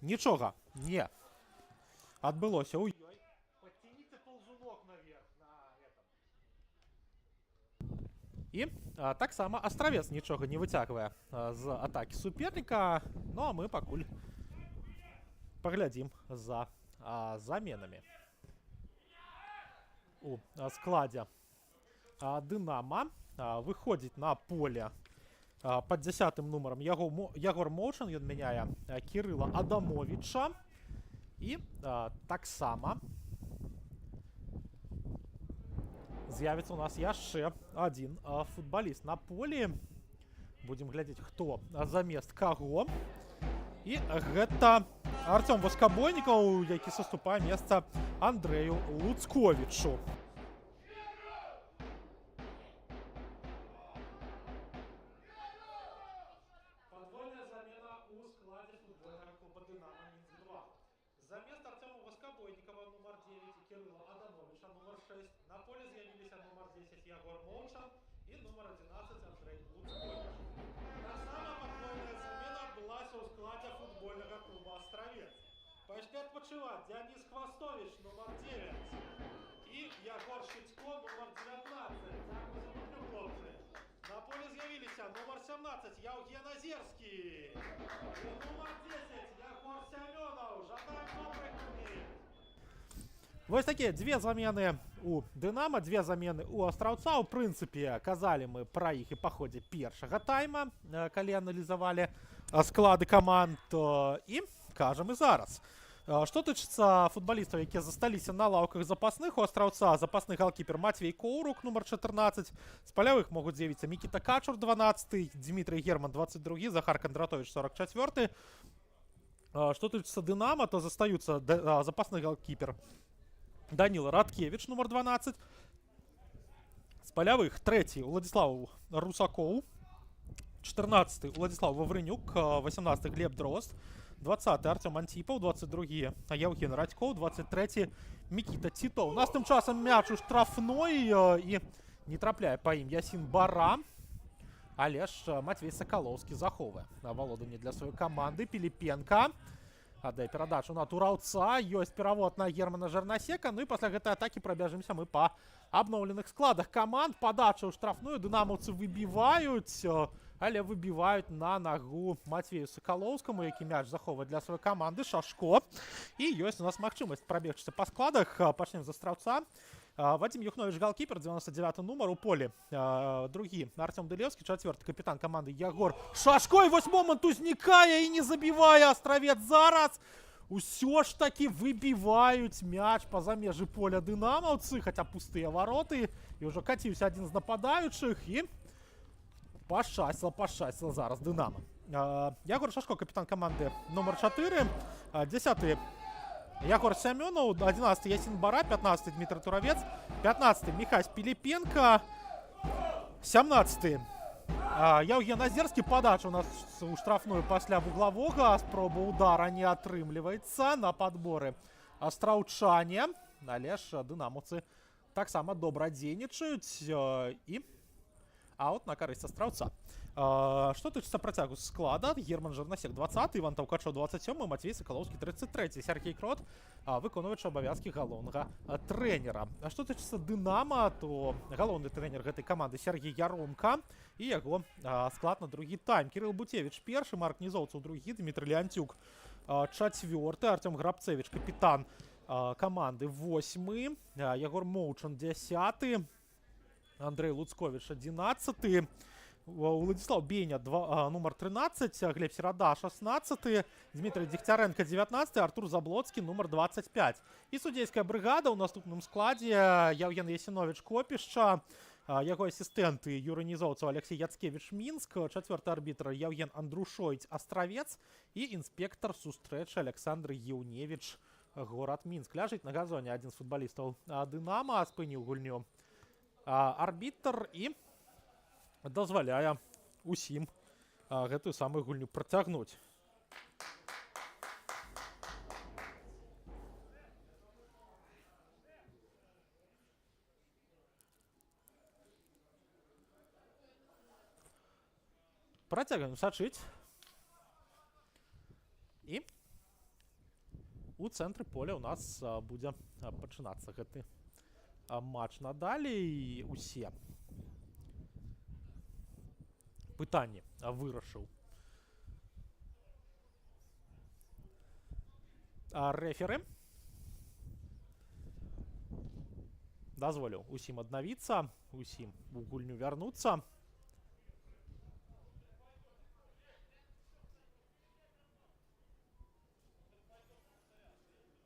Нічога не адбылося. Ой. Подтяните ползунок наверх на этом. І таксама астравец нічога не выцягвае з атакі суперніка. Ну а мы пакуль паглядзім за заменамі у складзе Дынамо. Выходзіць на поле под 10-м нумарам Ягор Моўчан. Ён мяняе Кірыла Адамовіча. І таксама з'явіцца у нас яшчэ адзін футбаліст на полі. Будзем глядзець, хто замест каго. І гэта Артём Воскабойнікаў, які саступае месца Андрэю Луцковічу. Подвойная замена у складзе футбольнага клуба Дынамо Мінск 2. Замест Артёма Воскобойникова номер 9 и Кирилла Адамовича номер 6 на поле з'явилися номер 10 Ягор Моўчан и номер 11 Андрей Луцкович. Таксама подвойная замена адбылася ў складзе футбольнага клуба Астравец. Пайшлі адпачываць Дзяніс Хвастович номер 9 и Ягор Шытько номер 19. Дзякуй за гульню, хлопцы. На поле з'явіліся номер 17 Евген Азерскі и номер 10 Ягор Сямёнаў. Жадаем добрых гульні. Вось такія дзве замены у Дынамо, дзве замены у Астраўца. У прынцыпе, казалі мы пра іх і па ходзе першага тайма, калі аналізавалі склады каманд, і кажам і зараз. Што тычыцца футбалістаў, якія засталіся на лаўках запасных, у Астраўца запасны галкіпер Матвей Коўрук, нумар 14. З палявых могуць з'явіцца Мікіта Качур, 12. Дмітрый Герман, 22. Захар Кондратович, 44. Што тычыцца Дынамо, то застаюцца запасны галкіпер Даніл Радкевич, нумар 12. З палявых 3. Уладзіслаў Русакоў, 14. Уладзіслаў Ваврынюк, 18. Глеб Дрозд, 20-й Артем Антипов, 22-й Євген Радьков, 23-й Микита Титов. У нас тим часом м'яч у штрафной і не трапляє по ім Ясін Бара. Але ж Матвей Соколовский заховує володання для своєї команди. Піліпенка аддае перадачу на Тураўца. Ёсць перавод на Германа Жарнасека. Ну і пасля гэтай атакі прабяжымся мы па абноўленых складах каманд. Падача ў штрафную. Дынамаўцы выбіваюць, але выбіваюць на нагу Матвею Соколовскому, які мяч захоўвае для сваёй каманды. Шашко. І ёсць у нас магчымасць прабегчыся па складах. Пачнем з астраўца. Вадим Юхнович голкипер, 99 номер у полі. Другі Артем Дылевский, 4-й капітан команди Ягор Шашко. І ось момент узнікає і не забиває Астравець зараз. Усё ж таки выбиваюць мяч па-за межы поля дынамаўцы, хаця пустыя вароты. І ўжо каціўся адзін з нападаючых і пашчасціла зараз Дынамо. Ягор Шашко, капітан команды номер 4. 10-й Ягор Семенов, 11-й Ясін Бара, 15-й Дмитрий Туровец, 15-й Михась Пилипенко, 17-й Євген Азерский. Подача у нас у штрафную пасля вуглового. Спроба удара не атрымліваецца на подборы астраўчане. Але ж дынамаўцы таксама добра дзейнічаюць. І аут на карысць астраўца. Что тычыцца працягу склада: Герман Жарнасек 20, Іван Таўкачоў 27, Матвей Соколовский 33, Сергей Крот, выконваючы абавязкі галоўнага трэнера. А што тычыцца Дынамо, то галоўны трэнер гэтай каманды Сергей Яромка і яго склад на другі тайм: Кирилл Бутевич першы, Марк Нізоўцаў другі, Дмитрий Леантюк 4, Артем Грабцевич капітан каманды 8, Ягор Моўчан 10, Андрей Луцкович 11, Владислав Беня номер 13, Глеб Серада 16, Дмитрий Дегтяренко 19, Артур Заблоцкий номер 25. І судейская бригада у наступным складе: Євген Ясинович Копішча, яго асістэнты Юрый Нізоўцаў, Алексей Яцкевич Мінск, 4-й арбітр Євген Андрушоіць Астравец і інспектор сустрэчы Александр Еўневіч горад Мінск. Ляжыць на газоне адзін з футбалістаў Дынамо, спыніў гульню арбітр і дазваляе усім гэтую самую гульню працягнуць. Працягваем сачыць. І у цэнтры поля у нас будзе пачынацца гэты матч надалей. Усе пытанні вырашыў рэферы. Дазволіў усім аднавіцца, усім у гульню вярнуцца.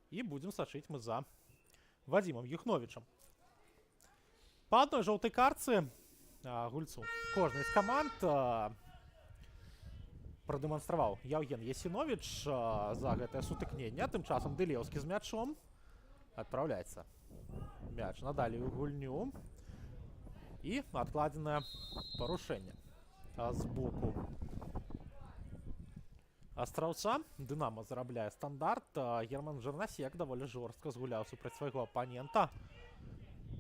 І будзем сачыць мы за Вадзімам Юхновічам. Па адной жоўтай картцы гульцу кожнай з каманд прадэманстраваў Євген Ясинович за гэтае сутыкненне. Тым часам Дылеўскі з мячом. Адпраўляецца мяч надалей у гульню. І адкладзенае парушэнне з боку астраўца. Дынамо зарабляе стандарт. Герман Жарнасек даволі жорстка згуляў супраць свайго апанента.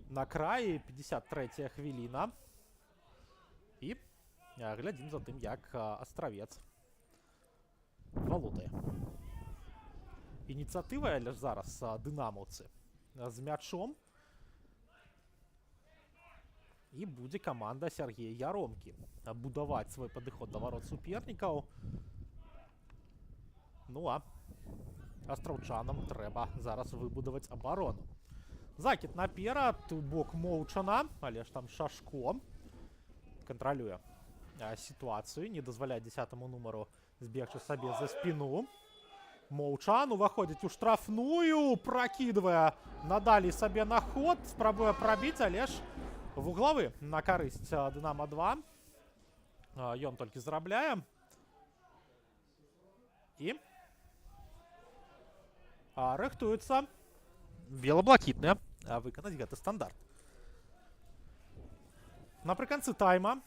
На краі 53-я хвіліна. І глядзім за тым, як Астравец валодае ініцыятывай, але ж зараз дынамаўцы з мячом. І будзе каманда Сергея Яромкі будаваць свой падыход да варот супернікаў. Ну а астраўчанам трэба зараз выбудаваць абарону. Закід наперад у бок Моўчана, але ж там Шашко кантралюе сітуацыю, не дазваляе 10-му нумару збегчы сабе за спіну. Моўчан уваходзіць у штрафную, пракідвае надалей сабе на ход, спрабуе прабіць, але ж вуглавы на карысць Дынамо 2. Ён толькі зарабляе. І рыхтуецца белаблакітныя выканаць гэты стандарт. Напрыканцы тайма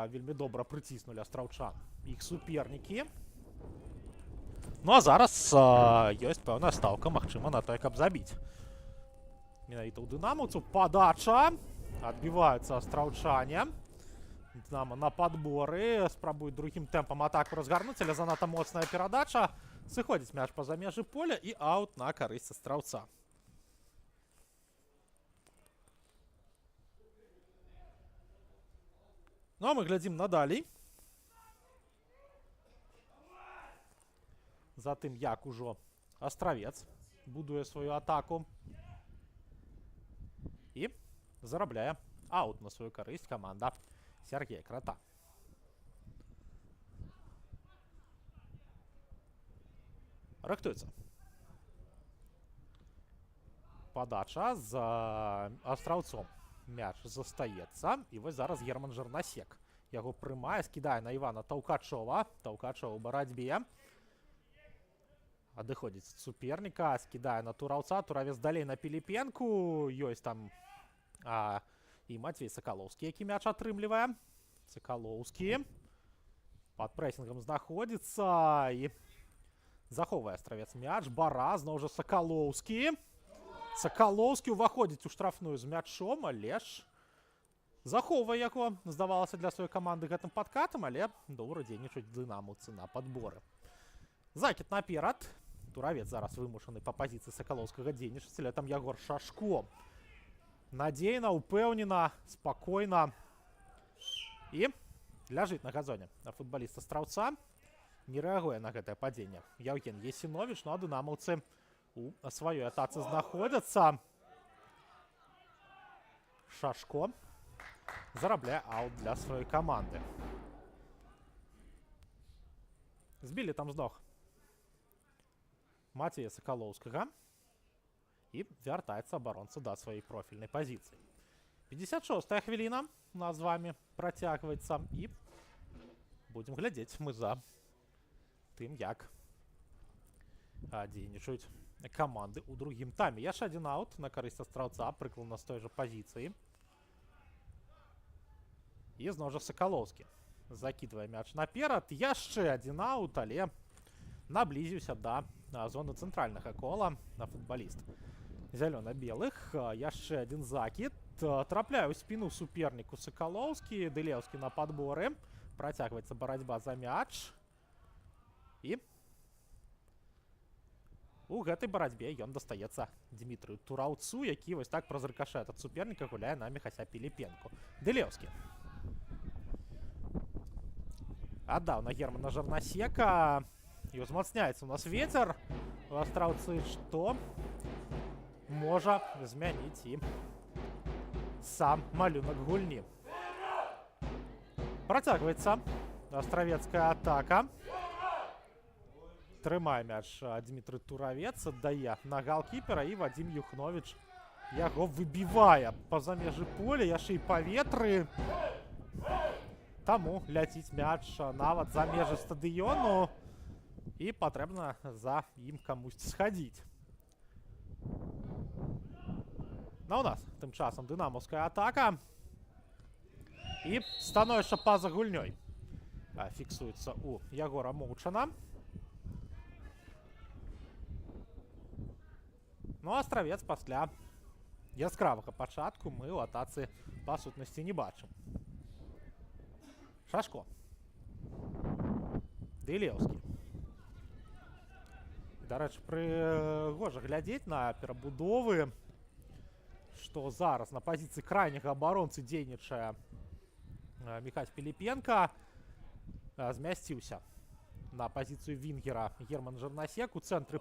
вельмі добра прыціснулі астраўчан іх супернікі. Ну а зараз ёсць пэўная стаўка, магчыма, на той, каб забіць. Менавіта ў дынамаўцаў падача. Адбіваюцца астраўчане. Дынамо на падборы. Спрабуюць другім тэмпам атаку разгарнуць, але занадта моцная перадача. Сыходзіць мяч па-за межы поля і аут на карысць астраўца. Ну а мы глядзім надалей. Затым як ужо астравец будуе сваю атаку. І зарабляе аут на сваю карысць каманда Сергея Крата. Рыхтуецца. Падача з астраўцом. Мяч застаецца. І вось зараз Герман Жернасек. Яго прымае, скідае на Івана Таўкачова. Таўкачов у барацьбе. Адыходзіць ад суперніка, скідае на Тураўца. Туравец далей на Піліпенку. Ёсць там і Матвей Сакалоўскі, які мяч атрымлівае. Сакалоўскі пад прэсінгам знаходзіцца і захоўвае астравец мяч. Бара, зноў жа Сакалоўскі. Сакалоўскі ўваходзіць у штрафную з мячом, але ж захоўвае яго, здавалася, для сваёй каманды гэтым падкатам, але добра дзейнічаюць дынамаўцы на падборы. Закід наперад. Туравец зараз вымушаны па пазіцыі Сакалоўскага дзейнічаць, але там Ягор Шашко. Надзейна, упэўнена, спакойна. І ляжыць на газоне футбаліст астраўца. Не рэагуе на гэтае падзенне Яўген Есіновіч, ну а дынамаўцы у сваёй атацы знаходзяцца. Шашко зарабляе аут для сваёй каманды. Збілі там з ног Матвея Сакалоўскага. І вяртаецца абаронца да сваёй профільнай пазіцыі. 56-я хвіліна у нас з вами працягваецца. І будзем глядзець мы за тым, як дзейнічаюць каманды ў другім тайме. Яшчэ адзін аут на карысць астраўца, прыкладна з той жа пазіцыі. І зноў жа Сакалоўскі закідвае мяч наперад. Яшчэ адзін аут, але наблізіўся да зоны цэнтральнага кола на футбаліст зялёна-белых. Яшчэ адзін закід. Трапляе ў спіну суперніку Сакалоўскі. Дылеўскі на падборы. Працягваецца барацьба за мяч. І у гэтай барацьбе ён дастаецца Дмітрыю Тураўцу, які вось так праз рыкашэт ад суперніка гуляе на Міхася Піліпенку. Дылеўскі аддаў на Германа Жернасека. І узмацняецца у нас ветер у астраўцы, што можа змяніць і сам малюнак гульні. Працягваецца астравецкая атака. Трымае мяч Дмітрый Туравец, аддае на галкіпера, і Вадзім Юхновіч яго выбівае па-за межы поля, яшчэ і паветры. Таму ляціць мяч нават за межы стадыёну. І патрэбна за ім камусьці схадзіць. Ну, у нас тым часам дынамаўская атака. І становішча па-за гульнёй фіксуецца у Ягора Моўчана. Ну, а астравец пасля яскравага пачатку мы ў атацы па сутнасці не бачым. Шашко. Дылеўскі. Дарэчы, прыгожа глядзець на перабудовы, што зараз на пазіцыі крайняга абаронцы дзейнічае Міхась Піліпенка. Змясціўся на пазіцыю вінгера Герман Жернасек. У цэнтры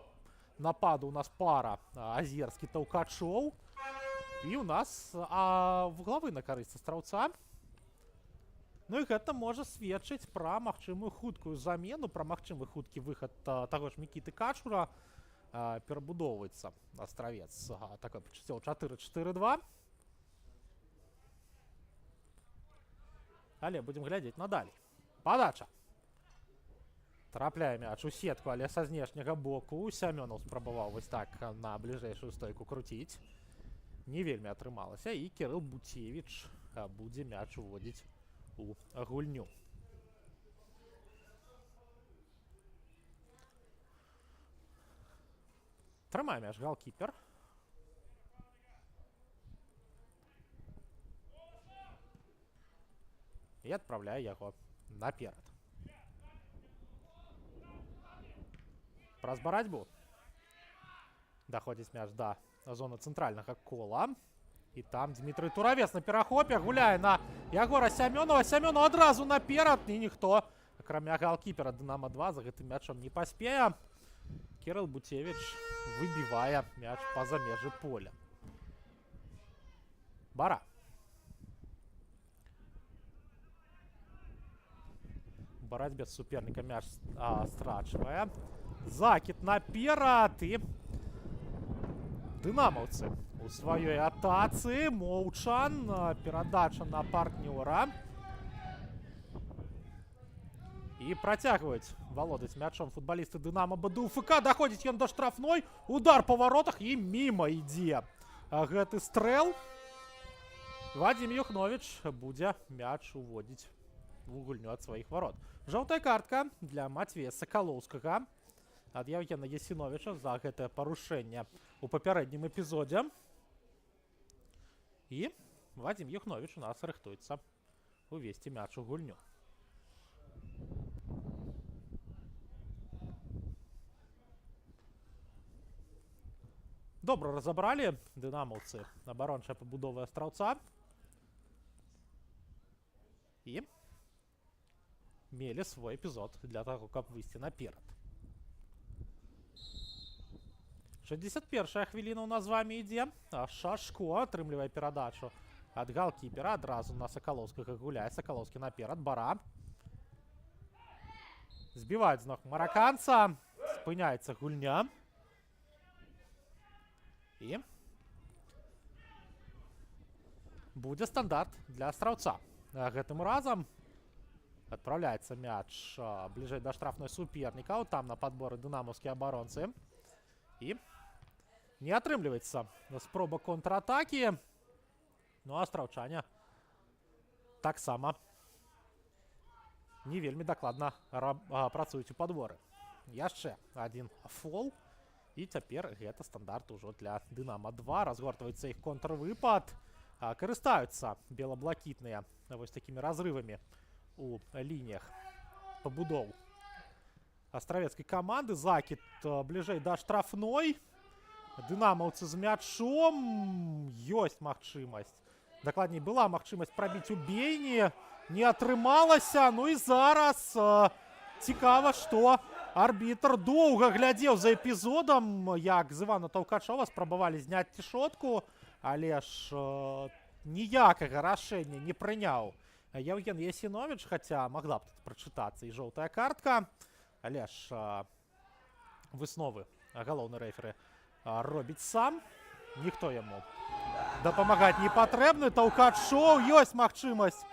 нападу у нас пара Азерскі Таўкачоў. І у нас вуглавы на карысць астраўца. Ну і гэта можа сведчыць пра магчымую хуткую замену, пра магчымы хуткі выхад таго ж Мікіты Качура. Перабудоўваецца астравец. Такое пачуццё 4-4-2. Але будзем глядзець надалей. Падача. Трапляе мяч у сетку, але са знешняга боку. Сямёнаў спрабаваў вось так на бліжэйшую стойку круціць. Не вельмі атрымалася. І Кірыл Буцевіч будзе мяч уводзіць у гульню. Трымае мяч галкіпер. І адпраўляе яго наперад. Праз барацьбу даходзіць мяч да зоны цэнтральнага кола. І там Дмітрый Туравец на перахопе гуляе на Ягора Сямёнова. Сямёнов адразу наперад. І ніхто, акрамя галкіпера Дынамо-2, за гэтым мячом не паспее. Кірыл Буцевіч выбівае мяч па-за межы поля. Бара. В барацьбе з супернікам мяч страчвае. Закід наперад. І дынамаўцы у сваёй атацы. Моўчан. Перадача на партнёра. І працягваюць валодаць мячом футбалісты Дынамо БДУФК. Даходзіць ён да штрафной. Удар па варотах і міма ідзе гэты стрэл. Вадзім Юхновіч будзе мяч уводзіць у гульню ад сваіх варот. Жоўтая картка для Матвея Сакалоўскага ад Евгена Ясіновіча за гэтае парушэнне у папярэднім эпізодзе. І Вадзім Юхновіч у нас рыхтуецца увесці мяч у гульню. Добра разабралі дынамаўцы абарончая пабудова Астраўца. І мелі свой эпізод для таго, каб выйсці наперад. 61-я хвіліна ў нас з вамі ідзе. Шашко атрымлівае перадачу ад галкіпера. Адразу на Сакалоўскага гуляе. Сакалоўскі наперад. Бара. Збіваюць з ног мараканца. Спыняецца гульня. І будзе стандарт для Астраўца. Гэтым разам адпраўляецца мяч бліжэй да штрафной супернікаў. Там на падборы дынамаўскія абаронцы. І не атрымліваецца спроба контратакі. Ну, астраўчане таксама не вельмі дакладна працуюць у падборы. Яшчэ адзін фол. І цяпер гэта стандарт ужо для Дынамо-2. Разгортваецца іх контрвыпад. Карыстаюцца белаблакітныя вось такімі разрывамі у лініях пабудоў астравецкай каманды. Закід бліжэй да штрафной. Дынамаўцы з мячом. Ёсць магчымасць. Дакладней, была магчымасць прабіць у бейні. Не атрымалася. Ну і зараз цікава, што арбітр доўга глядзеў за эпізодам, як з Івана Таўкачова спрабавалі зняць цішотку, але ж ніякага рашэння не прыняў Евген Ясіновіч, хаця магла б тут прачытацца і жоўтая картка, але ж высновы галоўны рэферы робіць сам. Ніхто яму дапамагаць не патрэбны. Таўкачоў, ёсць магчымасць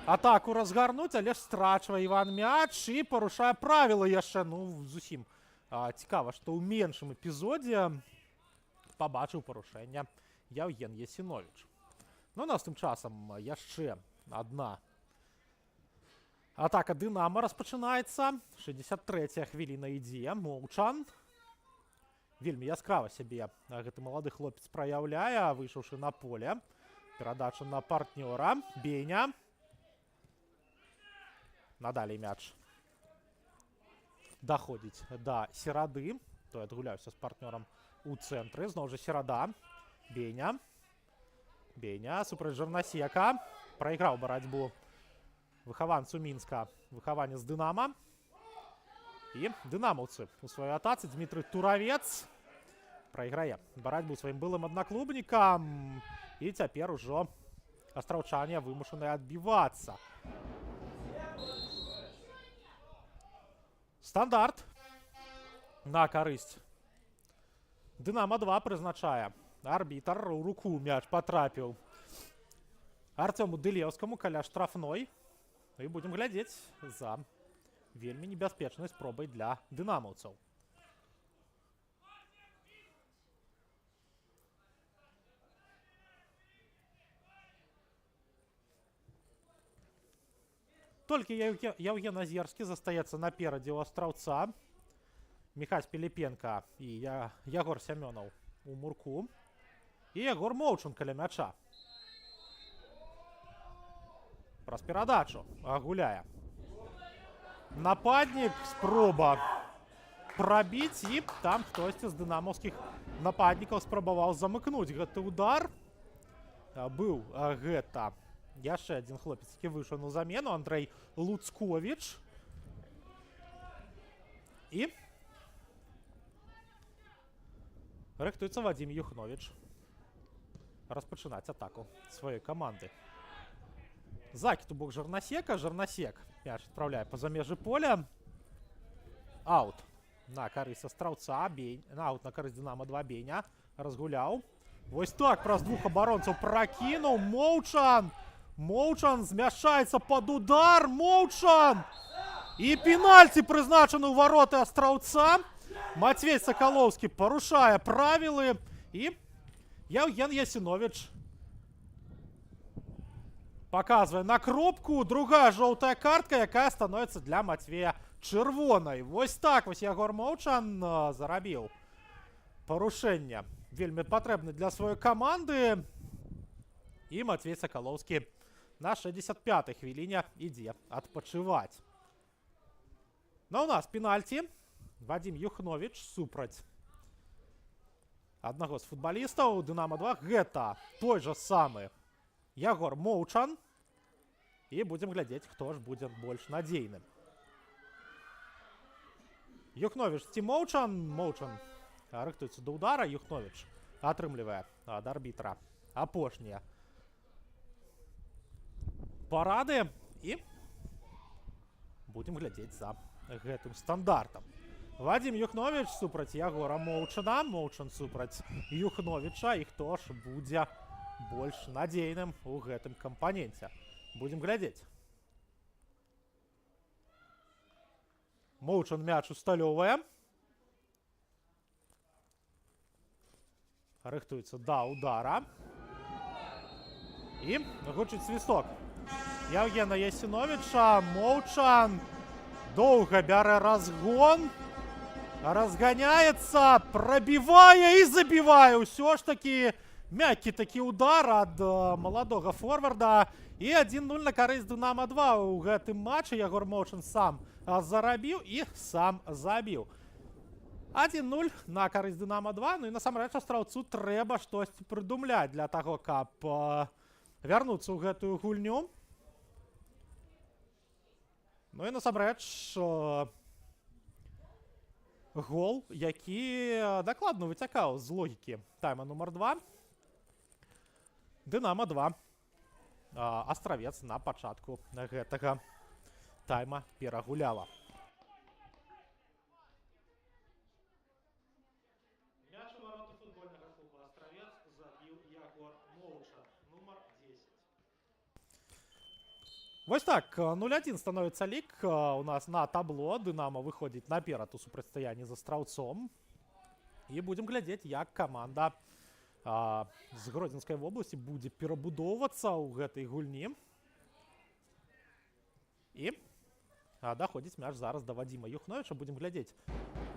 атаку разгарнуць, але ж страчвае Іван мяч і парушае правілы яшчэ. Ну, зусім цікава, што ў меншым эпізодзе пабачыў парушэнне Евген Ясіновіч. Ну, нас тым часам яшчэ адна атака Дынамо распачынаецца. 63-я хвіліна ідзе. Моўчан. Вельмі яскрава сябе гэты малады хлопец праяўляе, выйшаўшы на поле. Перадача на партнёра. Бейня. Надалей мяч даходзіць да Серады. Той адгуляўся з партнёрам у цэнтры. Зноў жа Серада. Бейня. Бейня супраць Жырнасека. Прайграў барацьбу выхаванцу Мінска. Выхаванец Дынамо. І дынамаўцы у сваёй атацы. Дмітрый Туравец прайграе барацьбу сваім былым аднаклубнікам. І цяпер ужо астраўчане вымушаныя адбівацца. Стандарт на карысць Дынамо-2 прызначае арбітр. У руку мяч патрапіў Артёму Дылеўскаму каля штрафной. І будзем глядзець за вельмі небяспечнай спробай для дынамаўцаў. Толькі Евген Азерскі застаецца наперадзе ў Астраўца. Михась Піліпенка і Ягор Сямёнаў у мурку. І Ягор Моўчан каля мяча. Праз перадачу гуляе. Нападнік, спроба прабіць, і там хтосьці з дынамаўскіх нападнікаў спрабаваў замыкнуць гэты удар. Быў гэта яшчэ адзін хлопец, які выйшаў на замену, Андрэй Луцковіч. І рыхтуецца Вадзім Юхновіч распачынаць атаку сваёй каманды. Закід у бок Жарнасека. Жарнасек мяч адпраўляе па-за межы поля. Аут на карысць Астраўца. Аут на карысць Дынама-2. Бейня разгуляў. Вось так праз двух абаронцаў пракінуў. Моўчан! Моўчан змяшчаецца пад удар. Моўчан! І пенальці прызначаны ў вароты Астраўца. Мацвей Сакалоўскі парушае правілы. І Яўген Ясіновіч показвае на кропку. Другая жоўтая картка, якая становіцца для Мацвея чырвонай. Вось так вось Ягор Моўчан зарабіў парушэнне. Вельмі патрэбны для сваёй каманды. І Мацвей Сакалоўскі на 65-й хвіліне ідзе адпачываць. Ну, у нас пенальці. Вадзім Юхновіч супраць аднаго з футбалістаў Дынама-2. Гэта той жа самы Ягор Моўчан. І будзем глядзець, хто ж будзе больш надзейным. Юхновіч ці Моўчан. Моўчан рыхтуецца да ўдара. Юхновіч атрымлівае ад арбітра апошнія парады. І будзем глядзець за гэтым стандартам. Вадзім Юхновіч супраць Ягора Моўчана. Моўчан супраць Юхновіча. І хто ж будзе больш надзейным у гэтым кампаненце. Будзем глядзець. Моўчан мяч усталёвае. Рыхтуецца да ўдара. І гучыць свісток Яўгена Ясіновіча. Моўчан доўга бярэ разгон. Разганяецца, прабівае і забівае. Усё ж такі мяккі такі удар ад маладога форварда. І 1-0 на карысць Дынама-2 у гэтым матчы. Ягор Моўчан сам зарабіў і сам забіў. 1-0 на карысць Дынама-2. Ну і насамрэч Астраўцу трэба штосьці прыдумляць для таго, каб вярнуцца ў гэтую гульню. Ну і насамрэч гол, які дакладна выцякаў з логікі тайма нумар 2. Дынама-2. Астравец на пачатку гэтага тайма перагуляла. Мяч у вароты футбольнага клуба Астравец забіў Ягор Моўчан, нумар 10. Вось так, 0-1 становіцца лік у нас на табло. Дынама выходзіць наперад у супрацьстаянні з Астраўцом. І будзем глядзець, як каманда з Гродзенскай вобласці будзе перабудоўвацца ў гэтай гульні. І даходзіць мяч зараз да Вадзіма Юхновіча. Будзем глядзець,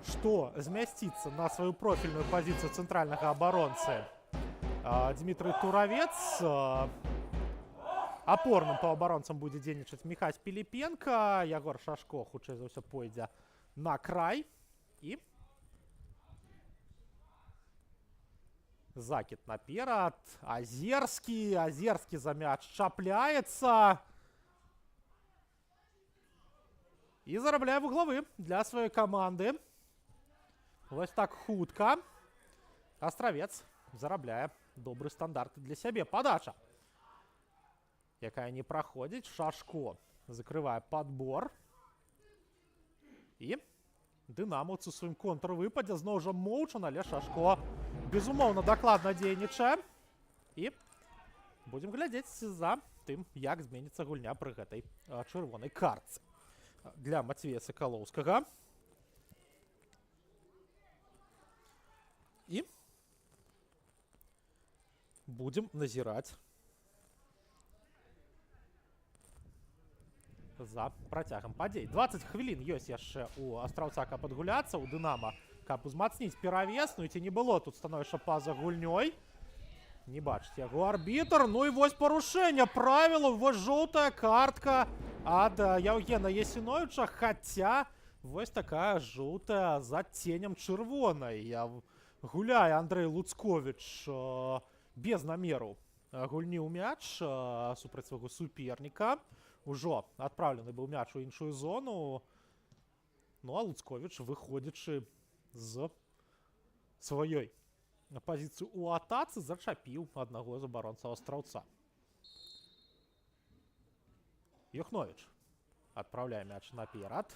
што змясціцца на сваю профільную пазіцыю цэнтральнага абаронцы Дмітрый Туравец. Апорным паўабаронцам будзе дзейнічаць Михась Піліпенка. Ягор Шашко, хутчэй за ўсё, пойдзе на край. І закід наперад. Азерскі. Азерскі за мяч чапляецца. І зарабляе вуглавы для сваёй каманды. Вось так хутка. Астравец зарабляе добры стандарт для сябе. Падача, якая не праходзіць. Шашко закрывае падбор. І дынамаўцы у сваім контрвыпадзе зноў жа Моўчан, але Шашко безумоўна дакладна дзейнічае. І будзем глядзець за тым, як зменіцца гульня пры гэтай чырвонай картцы для Мацвея Сакалоўскага. І будзем назіраць за працягам падзей. 20 хвілін ёсць яшчэ у Астраўца, каб адгуляцца, у Дынама, каб узмацніць перавес. Ну і ці не было тут становішча па-за гульнёй. Не бачыць яго арбітр. Ну і вось парушэнне правілаў. Вось жоўтая картка ад Яўгена Ясіновіча. Хаця вось такая жоўтая за ценем чырвонай. Гуляе Андрэй Луцковіч без намеру гульні ў мяч супраць свайго суперніка. Ужо адпраўлены быў мяч у іншую зону. Ну а Луцковіч, выходзячы з сваёй пазіцыі ў атацы, зачапіў аднаго з абаронцаў Астраўца. Юхновіч адпраўляе мяч наперад.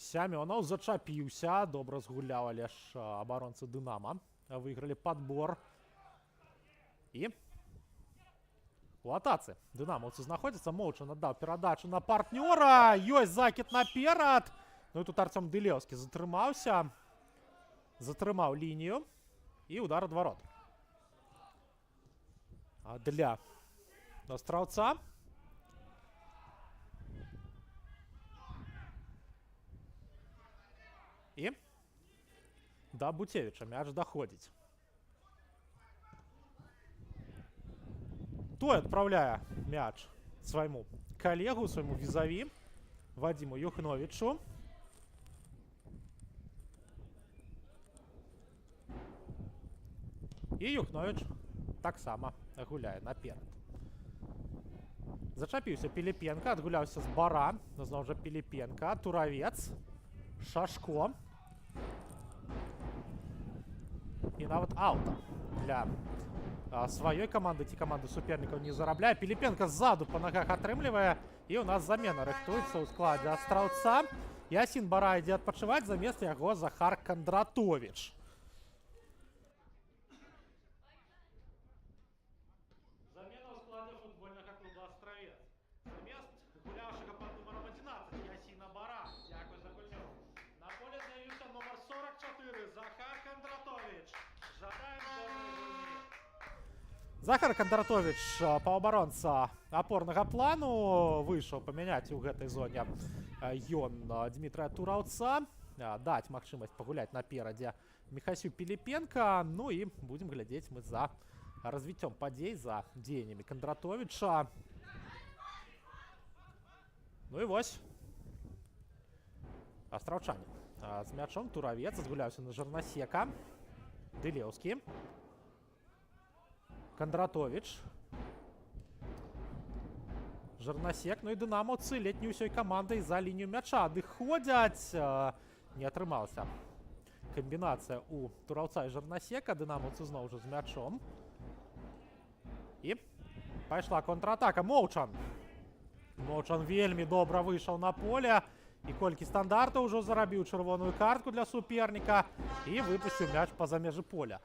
Сямёнаў зачапіўся, добра згуляў, але ж абаронцы Дынама выйгралі падбор. І у атацы дынамаўцы знаходзяцца. Моўчан аддаў перадачу на партнёра. Ёсць закід наперад. Ну і тут Артём Дылеўскі затрымаўся. Затрымаў лінію. І удар ад варот. Для Астраўца. І да Буцевіча мяч даходзіць. Той адпраўляе мяч свайму калегу, свайму візаві, Вадзіму Юхновічу. І Юхновіч таксама гуляе наперад. Зачапіўся Піліпенка, адгуляўся з Бара. Зноў жа Піліпенка, Туравец, Шашко. І нават аўта для сваёй каманды ці каманды супернікаў не зарабляе. Піліпенка ззаду па нагах атрымлівае. І ў нас замена рыхтуецца ў складзе Астраўца. Ясін Бара ідзе адпачываць, замест яго Захар Кандратовіч. Замена ў складзе футбольнага клуба Астравец. Замест гуляўшага пад нумаром 11 Ясіна Бара. Дзякуй за гульню. На поле з'явіўся нумар 44 Захар Кандратовіч. Жадаем добрай гульні. Захар Кандратовіч, паўабаронца апорнага плану, выйшаў памяняць у гэтай зоне ён Дмітрая Тураўца, даць магчымасць пагуляць наперадзе Міхасю Піліпенка. Ну і будзем глядзець мы за развіццём падзей, за дзеяннямі Кандратовіча. Ну і вось астраўчане з мячом. Туравец згуляўся на Жарнасека. Дылеўскі. Кандратовіч. Жарнасек. Ну і дынамаўцы ледь не ўсёй камандай за лінію мяча адыходзяць. Не атрымалася камбінацыя у Тураўца і Жарнасека. Дынамаўцы зноў жа з мячом. І пайшла контратака. Моўчан. Моўчан вельмі добра выйшаў на поле. І колькі стандартаў ужо зарабіў чырвоную картку для суперніка. І выпусціў мяч па-за межы поля.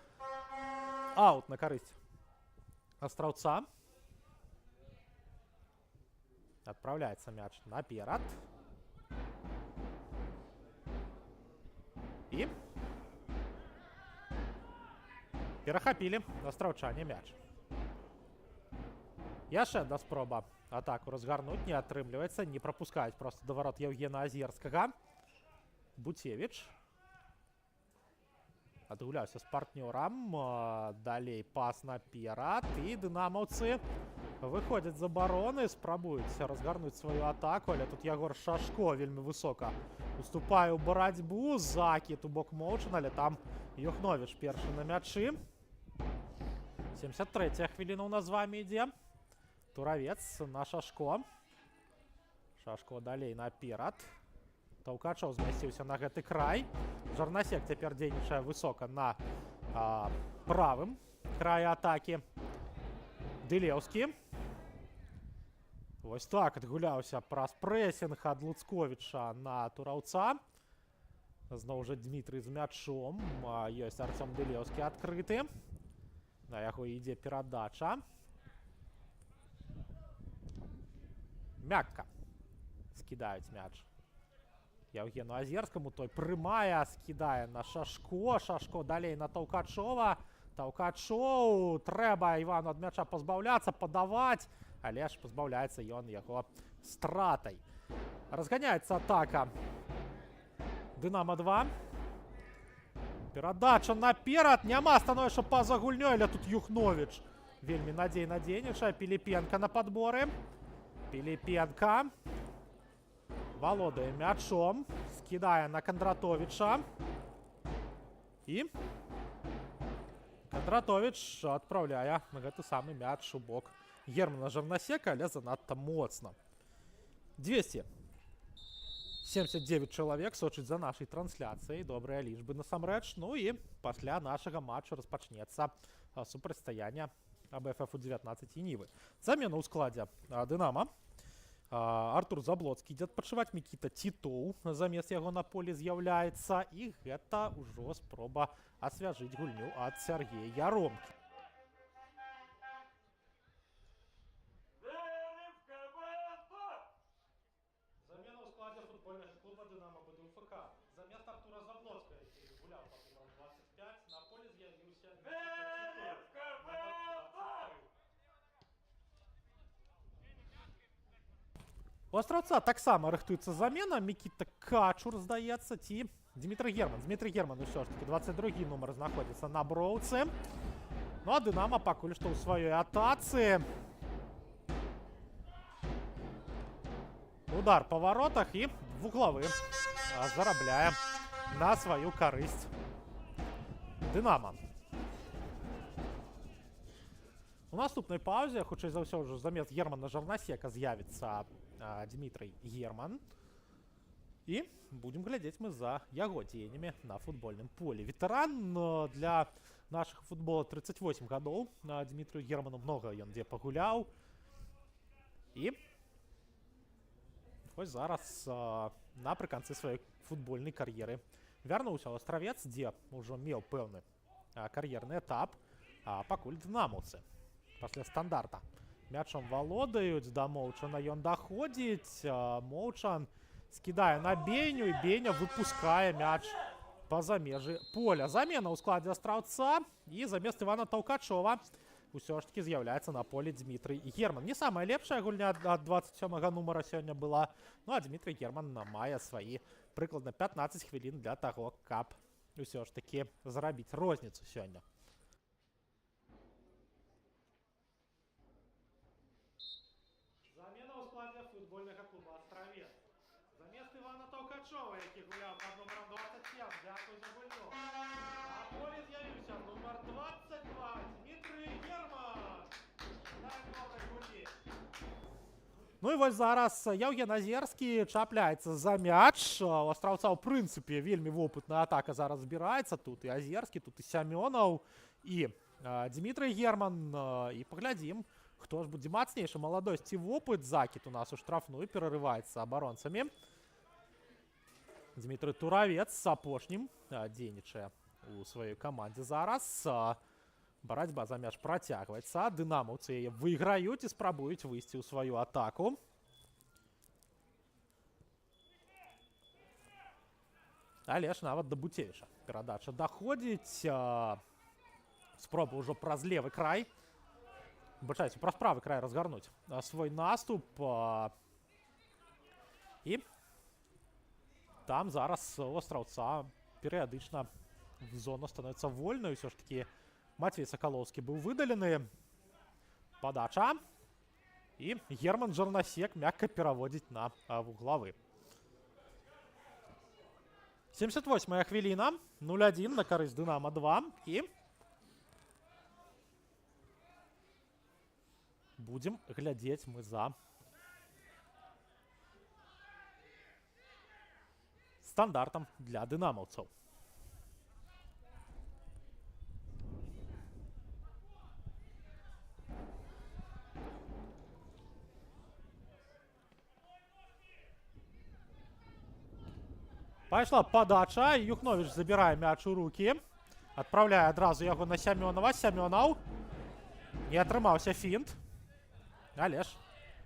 Аут на карысць Астраўца. Адпраўляецца мяч наперад. І перахапілі астраўчане мяч. Яшчэ адна спроба атаку разгарнуць, не атрымліваецца, не прапускаюць проста да варот Яўгена Азерскага. Буцевіч адгуляўся з партнёрам. Далей пас наперад. І дынамаўцы выходзяць з абароны, спрабуюць разгарнуць сваю атаку, але тут Ягор Шашко вельмі высока уступае ў барацьбу. Закід у бок Моўчана, але там Юхновіч першы на мячы. 73-я хвіліна ў нас з вамі ідзе. Туравец на Шашко. Шашко далей наперад. Таўкачоў змясціўся на гэты край. Жарнасек цяпер дзейнічае высока на правым краі атакі. Дылеўскі. Вось так адгуляўся праз прэсінг ад Луцковіча на Тураўца. Зноў жа Дмітрый з мячом. Ёсць Артём Дылеўскі адкрыты. На яго ідзе перадача. Мякка скідаюць мяч Яўгену Азерскаму. Той прымае, скідае на Шашко. Шашко далей на Таўкачова. Таўкачоў. Трэба Івану ад мяча пазбаўляцца, падаваць. Але ж пазбаўляецца ён яго стратай. Разганяецца атака. Дынама 2. Перадача наперад. Няма становішча па-за гульнёй, але тут Юхновіч вельмі надзейна дзейнічае. Піліпенка на падборы. Піліпенка валодае мячом. Скідае на Кандратовіча. І Кандратовіч адпраўляе гэты самы мяч у бок Германа Жарнасека, але занадта моцна. 279 чалавек сочыць за нашай трансляцыяй. Добрыя лічбы насамрэч. Ну і пасля нашага матчу распачнецца супрацьстаянне АБФФ у-19 і Нівы. Замена ў складзе Дынама. Артур Заблоцкі ідзе адпачываць. Мікіта Тітоў замест яго на полі з'яўляецца. І гэта ўжо спроба асвяжыць гульню ад Сергея Яромкі. Замена ў складзе футбольнага клуба «Дынамо» БДУФК. Замест Артура Заблоцкага, які гуляў па номерам 25, на полі з'явіўся у Астраўца таксама рыхтуецца замена. Мікіта Качур, здаецца, ці Дмітрый Герман. Дмітрый Герман усё ж таки 22-й нумар знаходзіцца на броўцы. Ну а Дынамо пакуль што ў сваёй атацы. Удар па воротах і вуглавы зарабляе на сваю карысць Дынамо. У наступнай паўзе, хутчэй за ўсё, ўжо замест Германа Жарнасека з'явіцца Дмітрый Герман. І будзем глядзець мы за яго дзеяннямі на футбольным полі. Ветэран для нашага футбола 38 гадоў. Дмітрию Герману многа ён дзе пагуляў. І вось зараз напрыканцы сваёй футбольнай кар'еры вярнуўся ў Астравец, дзе ўжо меў пэўны кар'ерны этап. Пакуль дынамаўцы пасля стандарта мячом валодаюць. Да Моўчана ён даходзіць. Моўчан скідае на Беню, і Беня выпускае мяч па-за межы поля. Замена ў складзе Астраўца, і замест Івана Таўкачова усё ж таки з'яўляецца на полі Дмітрый Герман. Не самая лепшая гульня ад 27-га нумара сёння была. Ну а Дмітрый Герман мае сваі прыкладна 15 хвілін для таго, каб усё ж таки зарабіць розніцу сёння. Замена ў складзе футбольнага клуба Астравец. Замест Івана Таўкачова, які гуляў пад нумаром 27. Дзякуй за гульню. На полі з'явіўся нумар 22 Дмітрый Герман. Ну і вось зараз Яўген Азерскі чапляецца за мяч. У Астраўца, ў прынцыпе, вельмі вопытная атака зараз збіраецца. Тут і Азерскі, тут і Сямёнаў, і Дмітрый Герман. І паглядзім, хто ж будзе мацнейшы. Маладосць і вопыт. Закід у нас у штрафную перарываецца абаронцамі. Дмітрый Туравец з апошнім дзейнічае у сваёй камандзе зараз. Барацьба за мяч працягваецца. Дынамаўцы яе выйграюць і спрабуюць выйсці ў сваю атаку. Але ж нават да Буцевіча перадача даходзіць. Спроба ўжо праз левы край. Бачайце, праз правы край разгарнуць свой наступ. І там зараз у Астраўца перыядычна зона становіцца вольнай. Усё ж такі Матвей Сакалоўскі быў выдалены. Падача. І Герман Жарнасек мякка пераводзіць на вуглавы. 78-я хвіліна. 0-1 на карысць Дынама 2. І будзем глядзець мы за стандартам для дынамаўцаў. Пайшла падача, і Юхновіч забірае мяч у рукі. Адпраўляе адразу яго на Сямёнава. Сямёнаў. Не атрымаўся фінт. Але ж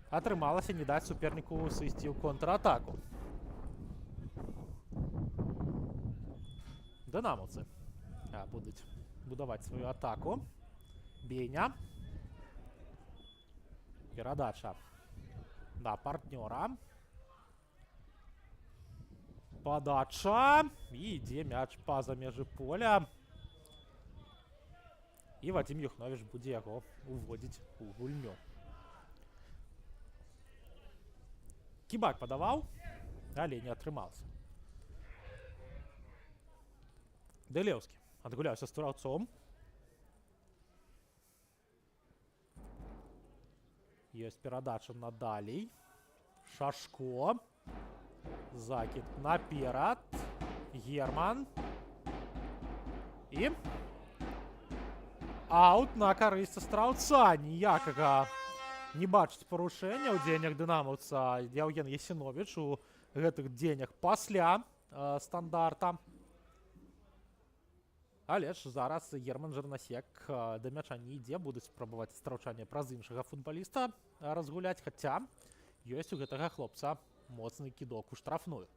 атрымалася не даць суперніку сысці ў контратаку. Дынамаўцы будуць будаваць сваю атаку. Бейня. Перадача да партнёра. Подача. І ідзе мяч па-за межы поля. І Вадзім Юхновіч будзе яго уводзіць у гульню. Кібак падаваў, але не атрымаўся. Дэлеўскі адгуляўся з тураўцом. Ёсць перадача надалей. Шашко. Закид наперад. Герман. І аут на карысць астраўца. Ніякага не бачыць парушэння ў дзеяннях дынамаўца Яўген Ясіновіч у гэтых дзеяннях пасля стандарта. Але ж зараз Герман Жырнасек да мяча не ідзе, будуць спрабаваць страўчанне праз іншага футбаліста разгуляць, хаця ёсць у гэтага хлопца моцны кідок у штрафную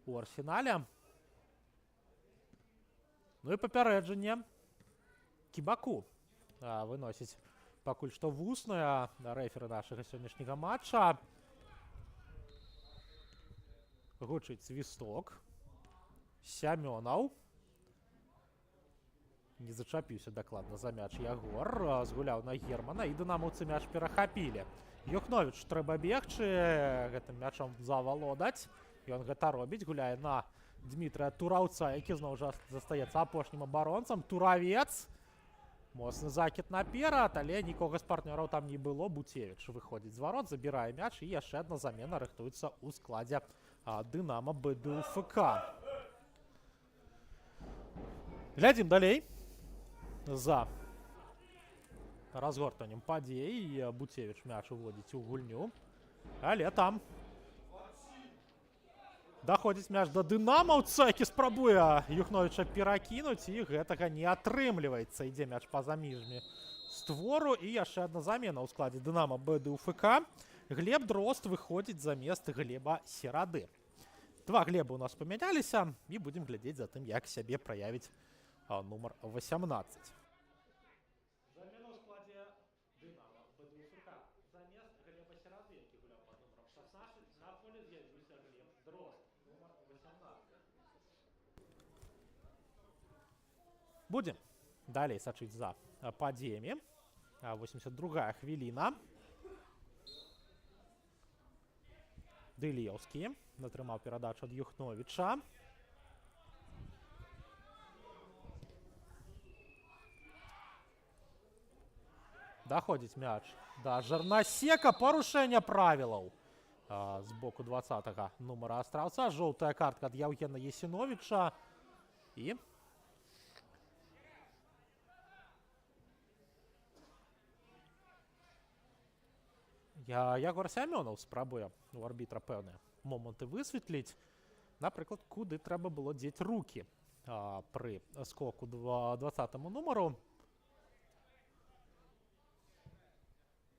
у Арсенале. Ну і папярэджанне Кібаку выносіць пакуль што вусная рэферы нашага сённяшняга матча. Гучыць свісток. Сямёнаў. Не зачапіўся дакладна за мяч Ягор. Згуляў на Германа, і дынамаўцы мяч перахапілі. Юхновіч трэба бегчы, гэтым мячом завалодаць. Ён гэта робіць, гуляе на Дмітрыя Тураўца, які зноў жа застаецца апошнім абаронцам. Туравец. Моцны закід наперад, але нікога з партнёраў там не было. Буцевіч выходзіць з варот, забірае мяч, і яшчэ адна замена рыхтуецца ў складзе Дынамо БДУФК. Глядзім далей. За разгортаннем падзей Буцевіч мяч уводзіць у гульню. Але там даходзіць мяч да дынамаўца, які спрабуе Юхновіча перакінуць, і гэтага не атрымліваецца. Ідзе мяч па-за межамі створу, і яшчэ адна замена ў складзе Дынамо БДУФК. Глеб Дрозд выходзіць замест Глеба Серады. Два Глеба у нас памяняліся, і будзем глядзець за тым, як сябе праявіць нумар 18. Замена ў складзе Дынамо БДУФК. Замест Глеба Серады, які гуляў пад нумаром 16, на поле з'явіўся Глеб Дрозд, нумар 18. Будзем далей сачыць за падзеямі. 82-я хвіліна. Дэлеўскі атрымаў перадачу ад Юхновіча. Даходзіць мяч да Жырнасека. Парушэнне правілаў з боку 20-го нумара астраўца. Жоўтая картка ад Яўгена Ясіновіча. І Ягор Сямёнаў спрабуе у арбітра пэўныя моманты высветліць. Напрыклад, куды трэба было дзець рукі пры скоку 20-му нумару.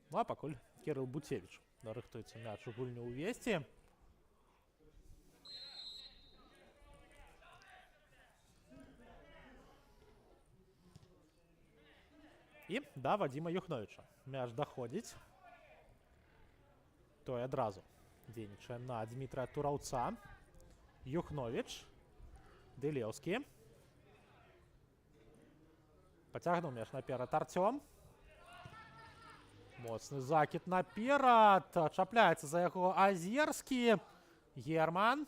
Ну, а пакуль Кірыл Буцевіч рыхтуецца мяч у гульню ўвесці. І да Вадзіма Юхновіча мяч даходзіць. Той адразу дзейнічае на Дмітрая Тураўца. Юхновіч. Дэлеўскі. Пацягнуў мяч наперад Артём. Моцны закід наперад. Чапляецца за яго Азерскі. Герман.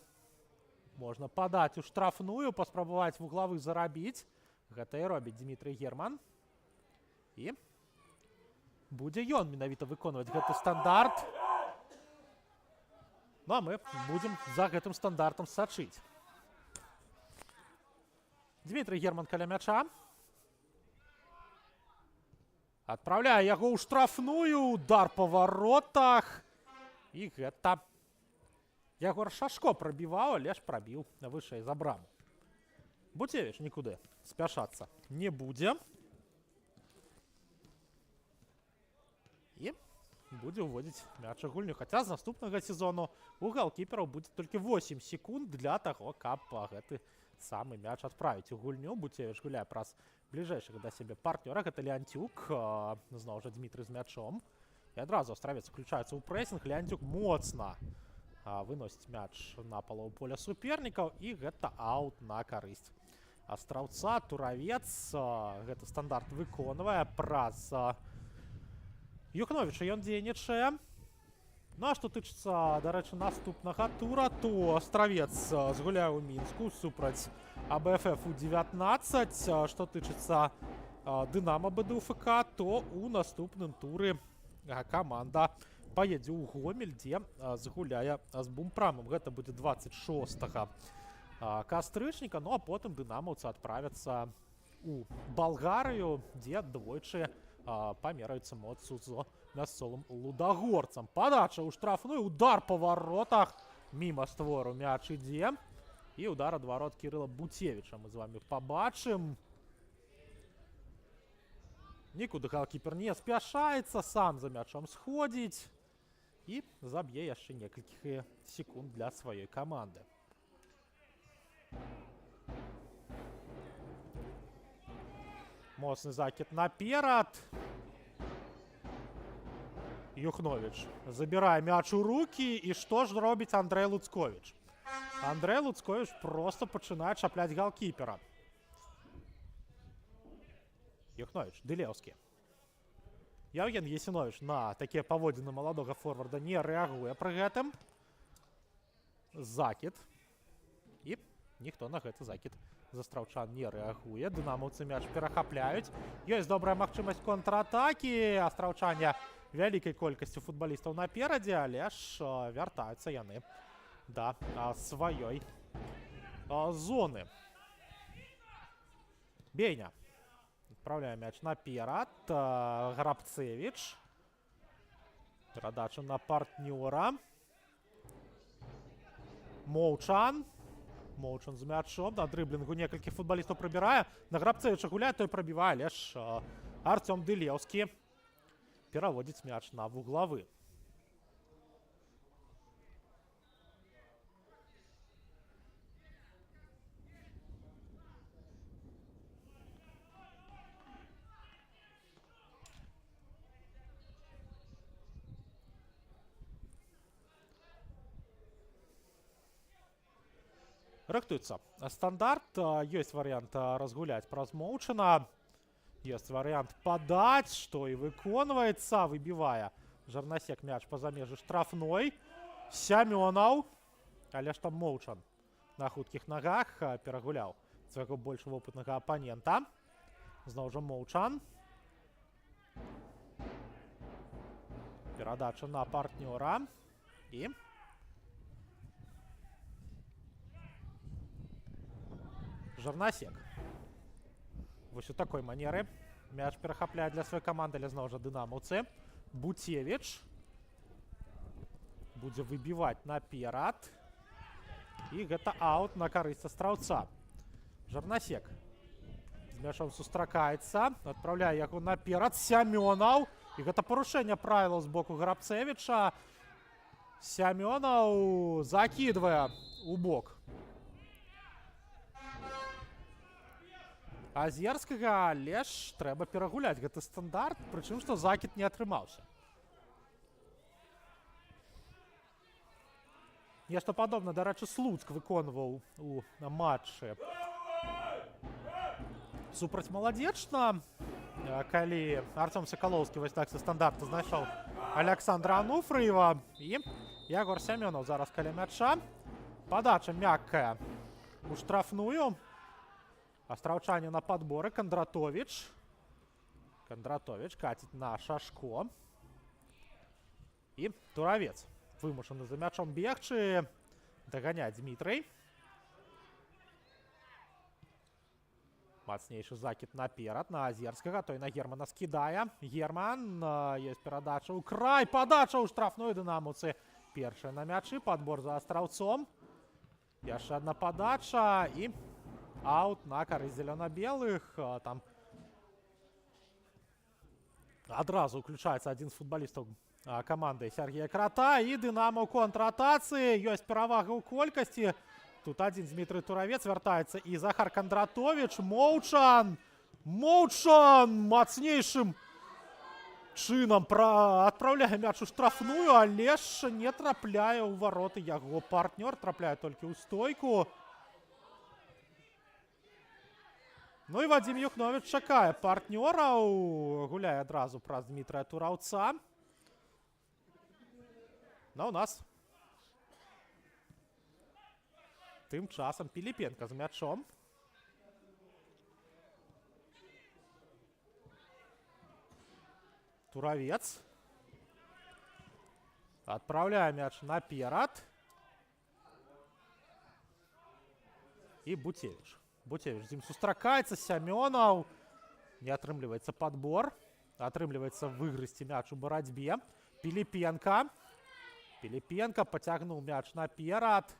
Можна падаць у штрафную, паспрабаваць вуглавы зарабіць. Гэта і робіць Дмітрый Герман. І будзе ён менавіта выконваць гэты стандарт. Ну, а мы будзем за гэтым стандартам сачыць. Дмітрый Герман каля мяча. Адпраўляе яго ў штрафную. Удар па варотах. І гэта Ягор Шашко прабіваў, але ж прабіў вышэй за браму. Буцевіч нікуды спяшацца не будзе. І будзе ўводзіць мяч у гульню. Хаця з наступнага сезону у галкіпераў будзе толькі 8 секунд для таго, каб гэты самы мяч адправіць у гульню. Буцевіч гуляе праз бліжэйшых да сябе партнёра. Гэта Леантюк, зноў жа Дмітрый з мячом. І адразу астравец уключаецца ў прэсінг. Леантюк моцна выносіць мяч на палову поля супернікаў, і гэта аут на карысць астраўца. Туравец гэты стандарт выконвае праз Юхновіча. Ён дзейнічае. Ну а што тычыцца, дарэчы, наступнага тура, то астравец згуляе ў Мінску супраць АБФФ У-19. Што тычыцца Дынамо БДУФК, то у наступным туры каманда паедзе ў Гомель, дзе згуляе з Бумпрамам. Гэта будзе 26 кастрычніка. Ну а потым дынамаўцы адправяцца у Балгарыю, дзе двойчы памераюцца моцу з мясцовым лудагорцам. Падача ў штрафную, удар па варотах. Міма створу мяч ідзе. І удар ад варот Кірыла Буцевіча мы з вамі пабачым. Нікуды галкіпер не спяшаецца, сам за мячом сходзіць і заб'е яшчэ некалькі секунд для сваёй каманды. Моцны закид наперад. Юхновіч забірае мяч у рукі, і што ж робіць Андрэй Луцковіч? Андрэй Луцковіч проста пачынае чапляць галкіпера. Юхновіч, Дылеўскі. Яўген Есіновіч на такія паводзіны маладога форварда не рэагуе пры гэтым. Закид. І ніхто на гэты закид з астраўчан не рэагуе. Дынамаўцы мяч перахапляюць. Ёсць добрая магчымасць контратакі. Астраўчане вялікай колькасцю футбалістаў наперадзе, але ж вяртаюцца яны да сваёй зоны. Бейня адпраўляе мяч наперад. Грабцевіч. Перадача на партнёра. Моўчан. Моўчан з мячом. На дрыблінгу некалькі футбалістаў прыбірае. На Грабцевіча гуляе, той прабівае, але ж Артём Дылеўскі пераводзіць мяч на вуглавы. Рыхтуецца стандарт. Ёсць варыянт разгуляць праз Моўчана. Ёсць варыянт падаць, што і выконваецца. Выбівае Жарнасек мяч па-за межы штрафной. Сямёнаў. Але ж там Моўчан на хуткіх нагах перагуляў свайго больш вопытнага апанента. Зноў жа Моўчан. Перадача на партнёра. І Жарнасек. Вось у такой манеры мяч перахапляе для сваёй каманды, але зноў жа дынамаўцы. Буцевіч будзе выбіваць наперад. І гэта аут на карысць астраўца. Жарнасек з мячом сустракаецца, адпраўляе яго наперад. Сямёнаў. І гэта парушэнне правілаў з боку Грабцевіча. Сямёнаў закідвае у бок Азерскага, але ж трэба перагуляць гэты стандарт, прычым што закід не атрымаўся. Нешта падобна, дарэчы, Слуцк выконваў у матчы супраць Маладзечна, калі Артём Сакалоўскі вось так са стандарту знайшоў Александра Ануфрыева, і Ягор Сямёнаў зараз каля мяча. Падача мяккая у штрафную. Астраўчане на падборы. Кандратовіч. Кандратовіч каціць на Шашко. І Туравец вымушаны за мячом бегчы. Даганяць Дмітрый. Мацнейшы закід наперад на Азерскага. Той на Германа скідае. Герман. Ёсць перадача ў край. Падача ў штрафную. Дынамаўцы першая на мячы. Падбор за астраўцом. Яшчэ адна падача. І аут на карысць зелёна-белых. Там адразу уключаецца адзін з футбалістаў каманды Сергея Крата. І Дынамо ў контратацыі. Ёсць перавага ў колькасці. Тут один Дмитрий Туравец вяртаецца і Захар Кондратович. Моўчан! Моўчан мацнейшым чынам адпраўляе мяч у штрафную, але ж не трапляе ў вароты яго партнёр, трапляе толькі ў стойку. Ну і Вадзім Юхновіч чакае партнёраў, гуляе адразу праз Дмітрая Тураўца. Но у нас тым часам Піліпенка з мячом. Туравец адпраўляе мяч наперад. І Буцевіч. Буцевіч з ім сустракаецца. Сямёнаў. Не атрымліваецца падбор. Атрымліваецца выгрызці мяч у барацьбе. Піліпенка. Піліпенка пацягнуў мяч наперад.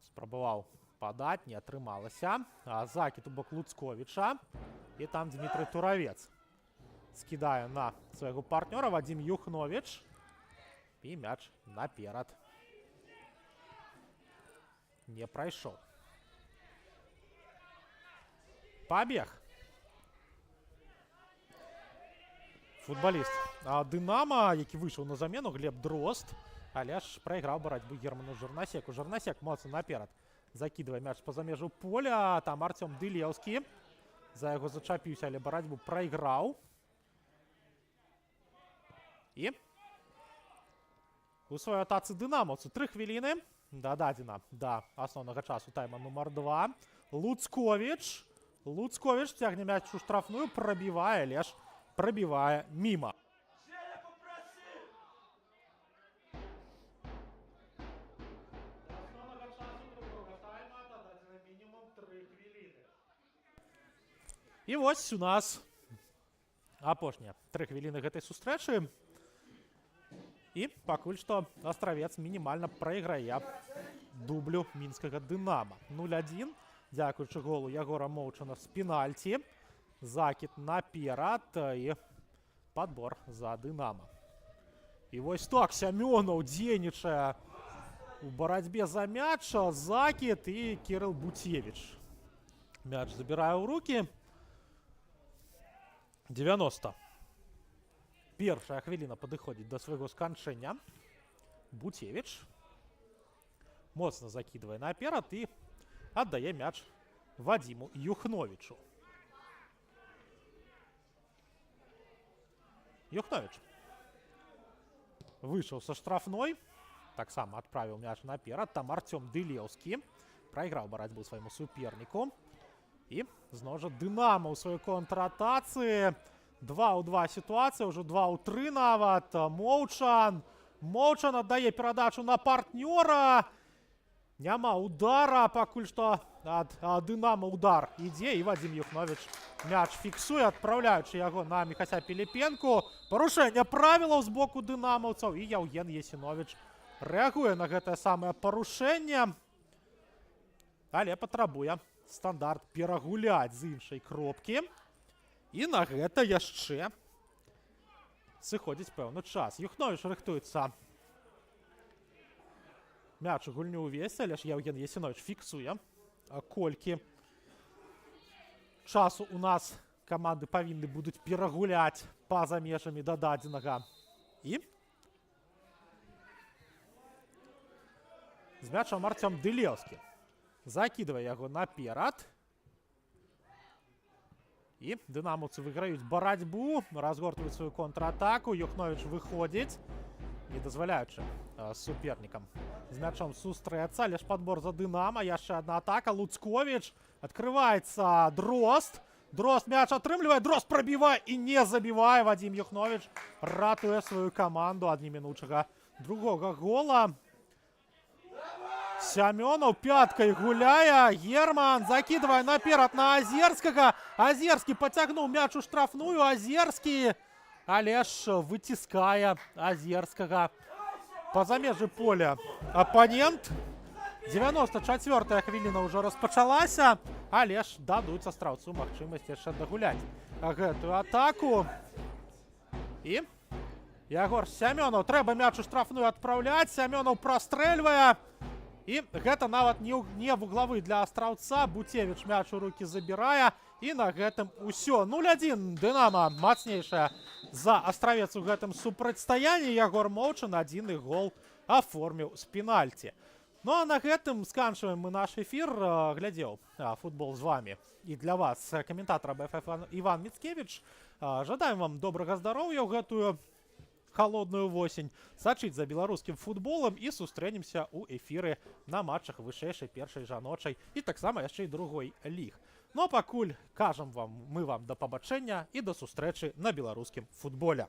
Спрабаваў падаць, не атрымалася. Закід у бок Луцковіча. І там Дмітрый Туравец скідае на свайго партнёра. Вадзім Юхновіч. І мяч наперад. Не прайшоў. Пабег. Футболіст Дынама, які выйшаў на замену, Глеб Дрозд, але ж прайграў барацьбу Герману Жырнасеку. Жырнасек моцна наперад закідвае мяч па-за межу поля. Там Артём Дылеўскі. За яго зачапіўся, але барацьбу прайграў. І у сваёй атацы дынамаўцу 3 хвіліны дададзена да асноўнага часу тайма нумар 2. Луцковіч. Луцковіч цягне мяч у штрафную, прабівае, але ж прабівае міма. І вось у нас апошнія 3 хвіліны гэтай сустрэчы. І пакуль што Астравец мінімальна прайграе дублю мінскага Дынама. 0-1. Дзякуючы голу Ягора Моўчана з пенальці. Закід наперад і падбор за Дынама. І вось так Сямёнаў дзейнічае у барацьбе за мяч. Закід і Кірыл Буцевіч. Мяч забірае ў рукі. 90. Першая хвіліна падыходзіць да свайго сканчэння. Буцевіч моцна закідвае наперад і аддае мяч Вадзіму Юхновічу. Юхновіч выйшаў са штрафной. Таксама адправіў мяч наперад. Там Артём Дылеўскі прайграў барацьбу свайму суперніку. І зноў жа Дынама ў сваёй контратацыі. 2-2 ситуація, ўжо 2-3 нават. Моўчан. Моўчан аддае перадачу на партнёра. Няма удара, пакуль што ад Дынама удар ідзе. І Вадзім Юхновіч мяч фіксуе, адпраўляючы яго на Міхася Піліпенку. Парушэнне правілаў з боку дынамаўцаў. І Яўген Есіновіч рэагуе на гэтае самае парушэнне. Але патрабуе стандарт перагуляць з іншай кропкі. І на гэта яшчэ сыходзіць пэўны час. Юхновіч рыхтуецца мяч у гульню ўвесці, але ж Яўген Есіновіч фіксуе, колькі часу у нас каманды павінны будуць перагуляць па-за межамі дададзенага. І з мячам Артём Дылеўскі закідвае яго наперад. І дынамаўцы выйграюць барацьбу, разгортваюць сваю контратаку. Юхновіч выходзіць, не дазваляючы супернікам з мячом сустрэцца. Але ж падбор за Дынама, яшчэ адна атака. Луцковіч, адкрываецца Дрозд. Дрозд мяч атрымлівае, Дрозд прабівае і не забівае. Вадзім Юхновіч ратуе сваю каманду ад немінучага другога гола. Сямёнаў пяткай гуляе. Герман закідвае наперад на Азерскага. Азерскі пацягнуў мяч у штрафную. Азерскі, але ж выціскае Азерскага па-за межы поля апанент. 94-я хвіліна ўжо распачалася, але ж дадуць астравцу магчымасць яшчэ дагуляць гэтую атаку. І Ягор Сямёнаў, трэба мяч у штрафную адпраўляць. Сямёнаў прастрэльвае. І гэта нават не вуглавы для Астраўца. Буцевіч мяч у рукі забірае. І на гэтым усё. 0-1. Дынама мацнейшая за Астравец у гэтым супрацьстаянні. Ягор Моўчын адзіны гол аформіў з пенальці. Ну а на гэтым сканчваем мы наш эфір. Глядзеў футбол з вами і для вас каментатар БФФ Іван Міцкевіч. Жадаем вам добрага здароўя ў гэтую холодную восень. Сачыць за беларускім футболам і сустрэнемся ў эфіры на матчах вышэйшай першай жаночай і таксама яшчэ і другой ліг. Ну а пакуль кажам вам, мы вам да пабачэння і да сустрэчы на беларускім футболе.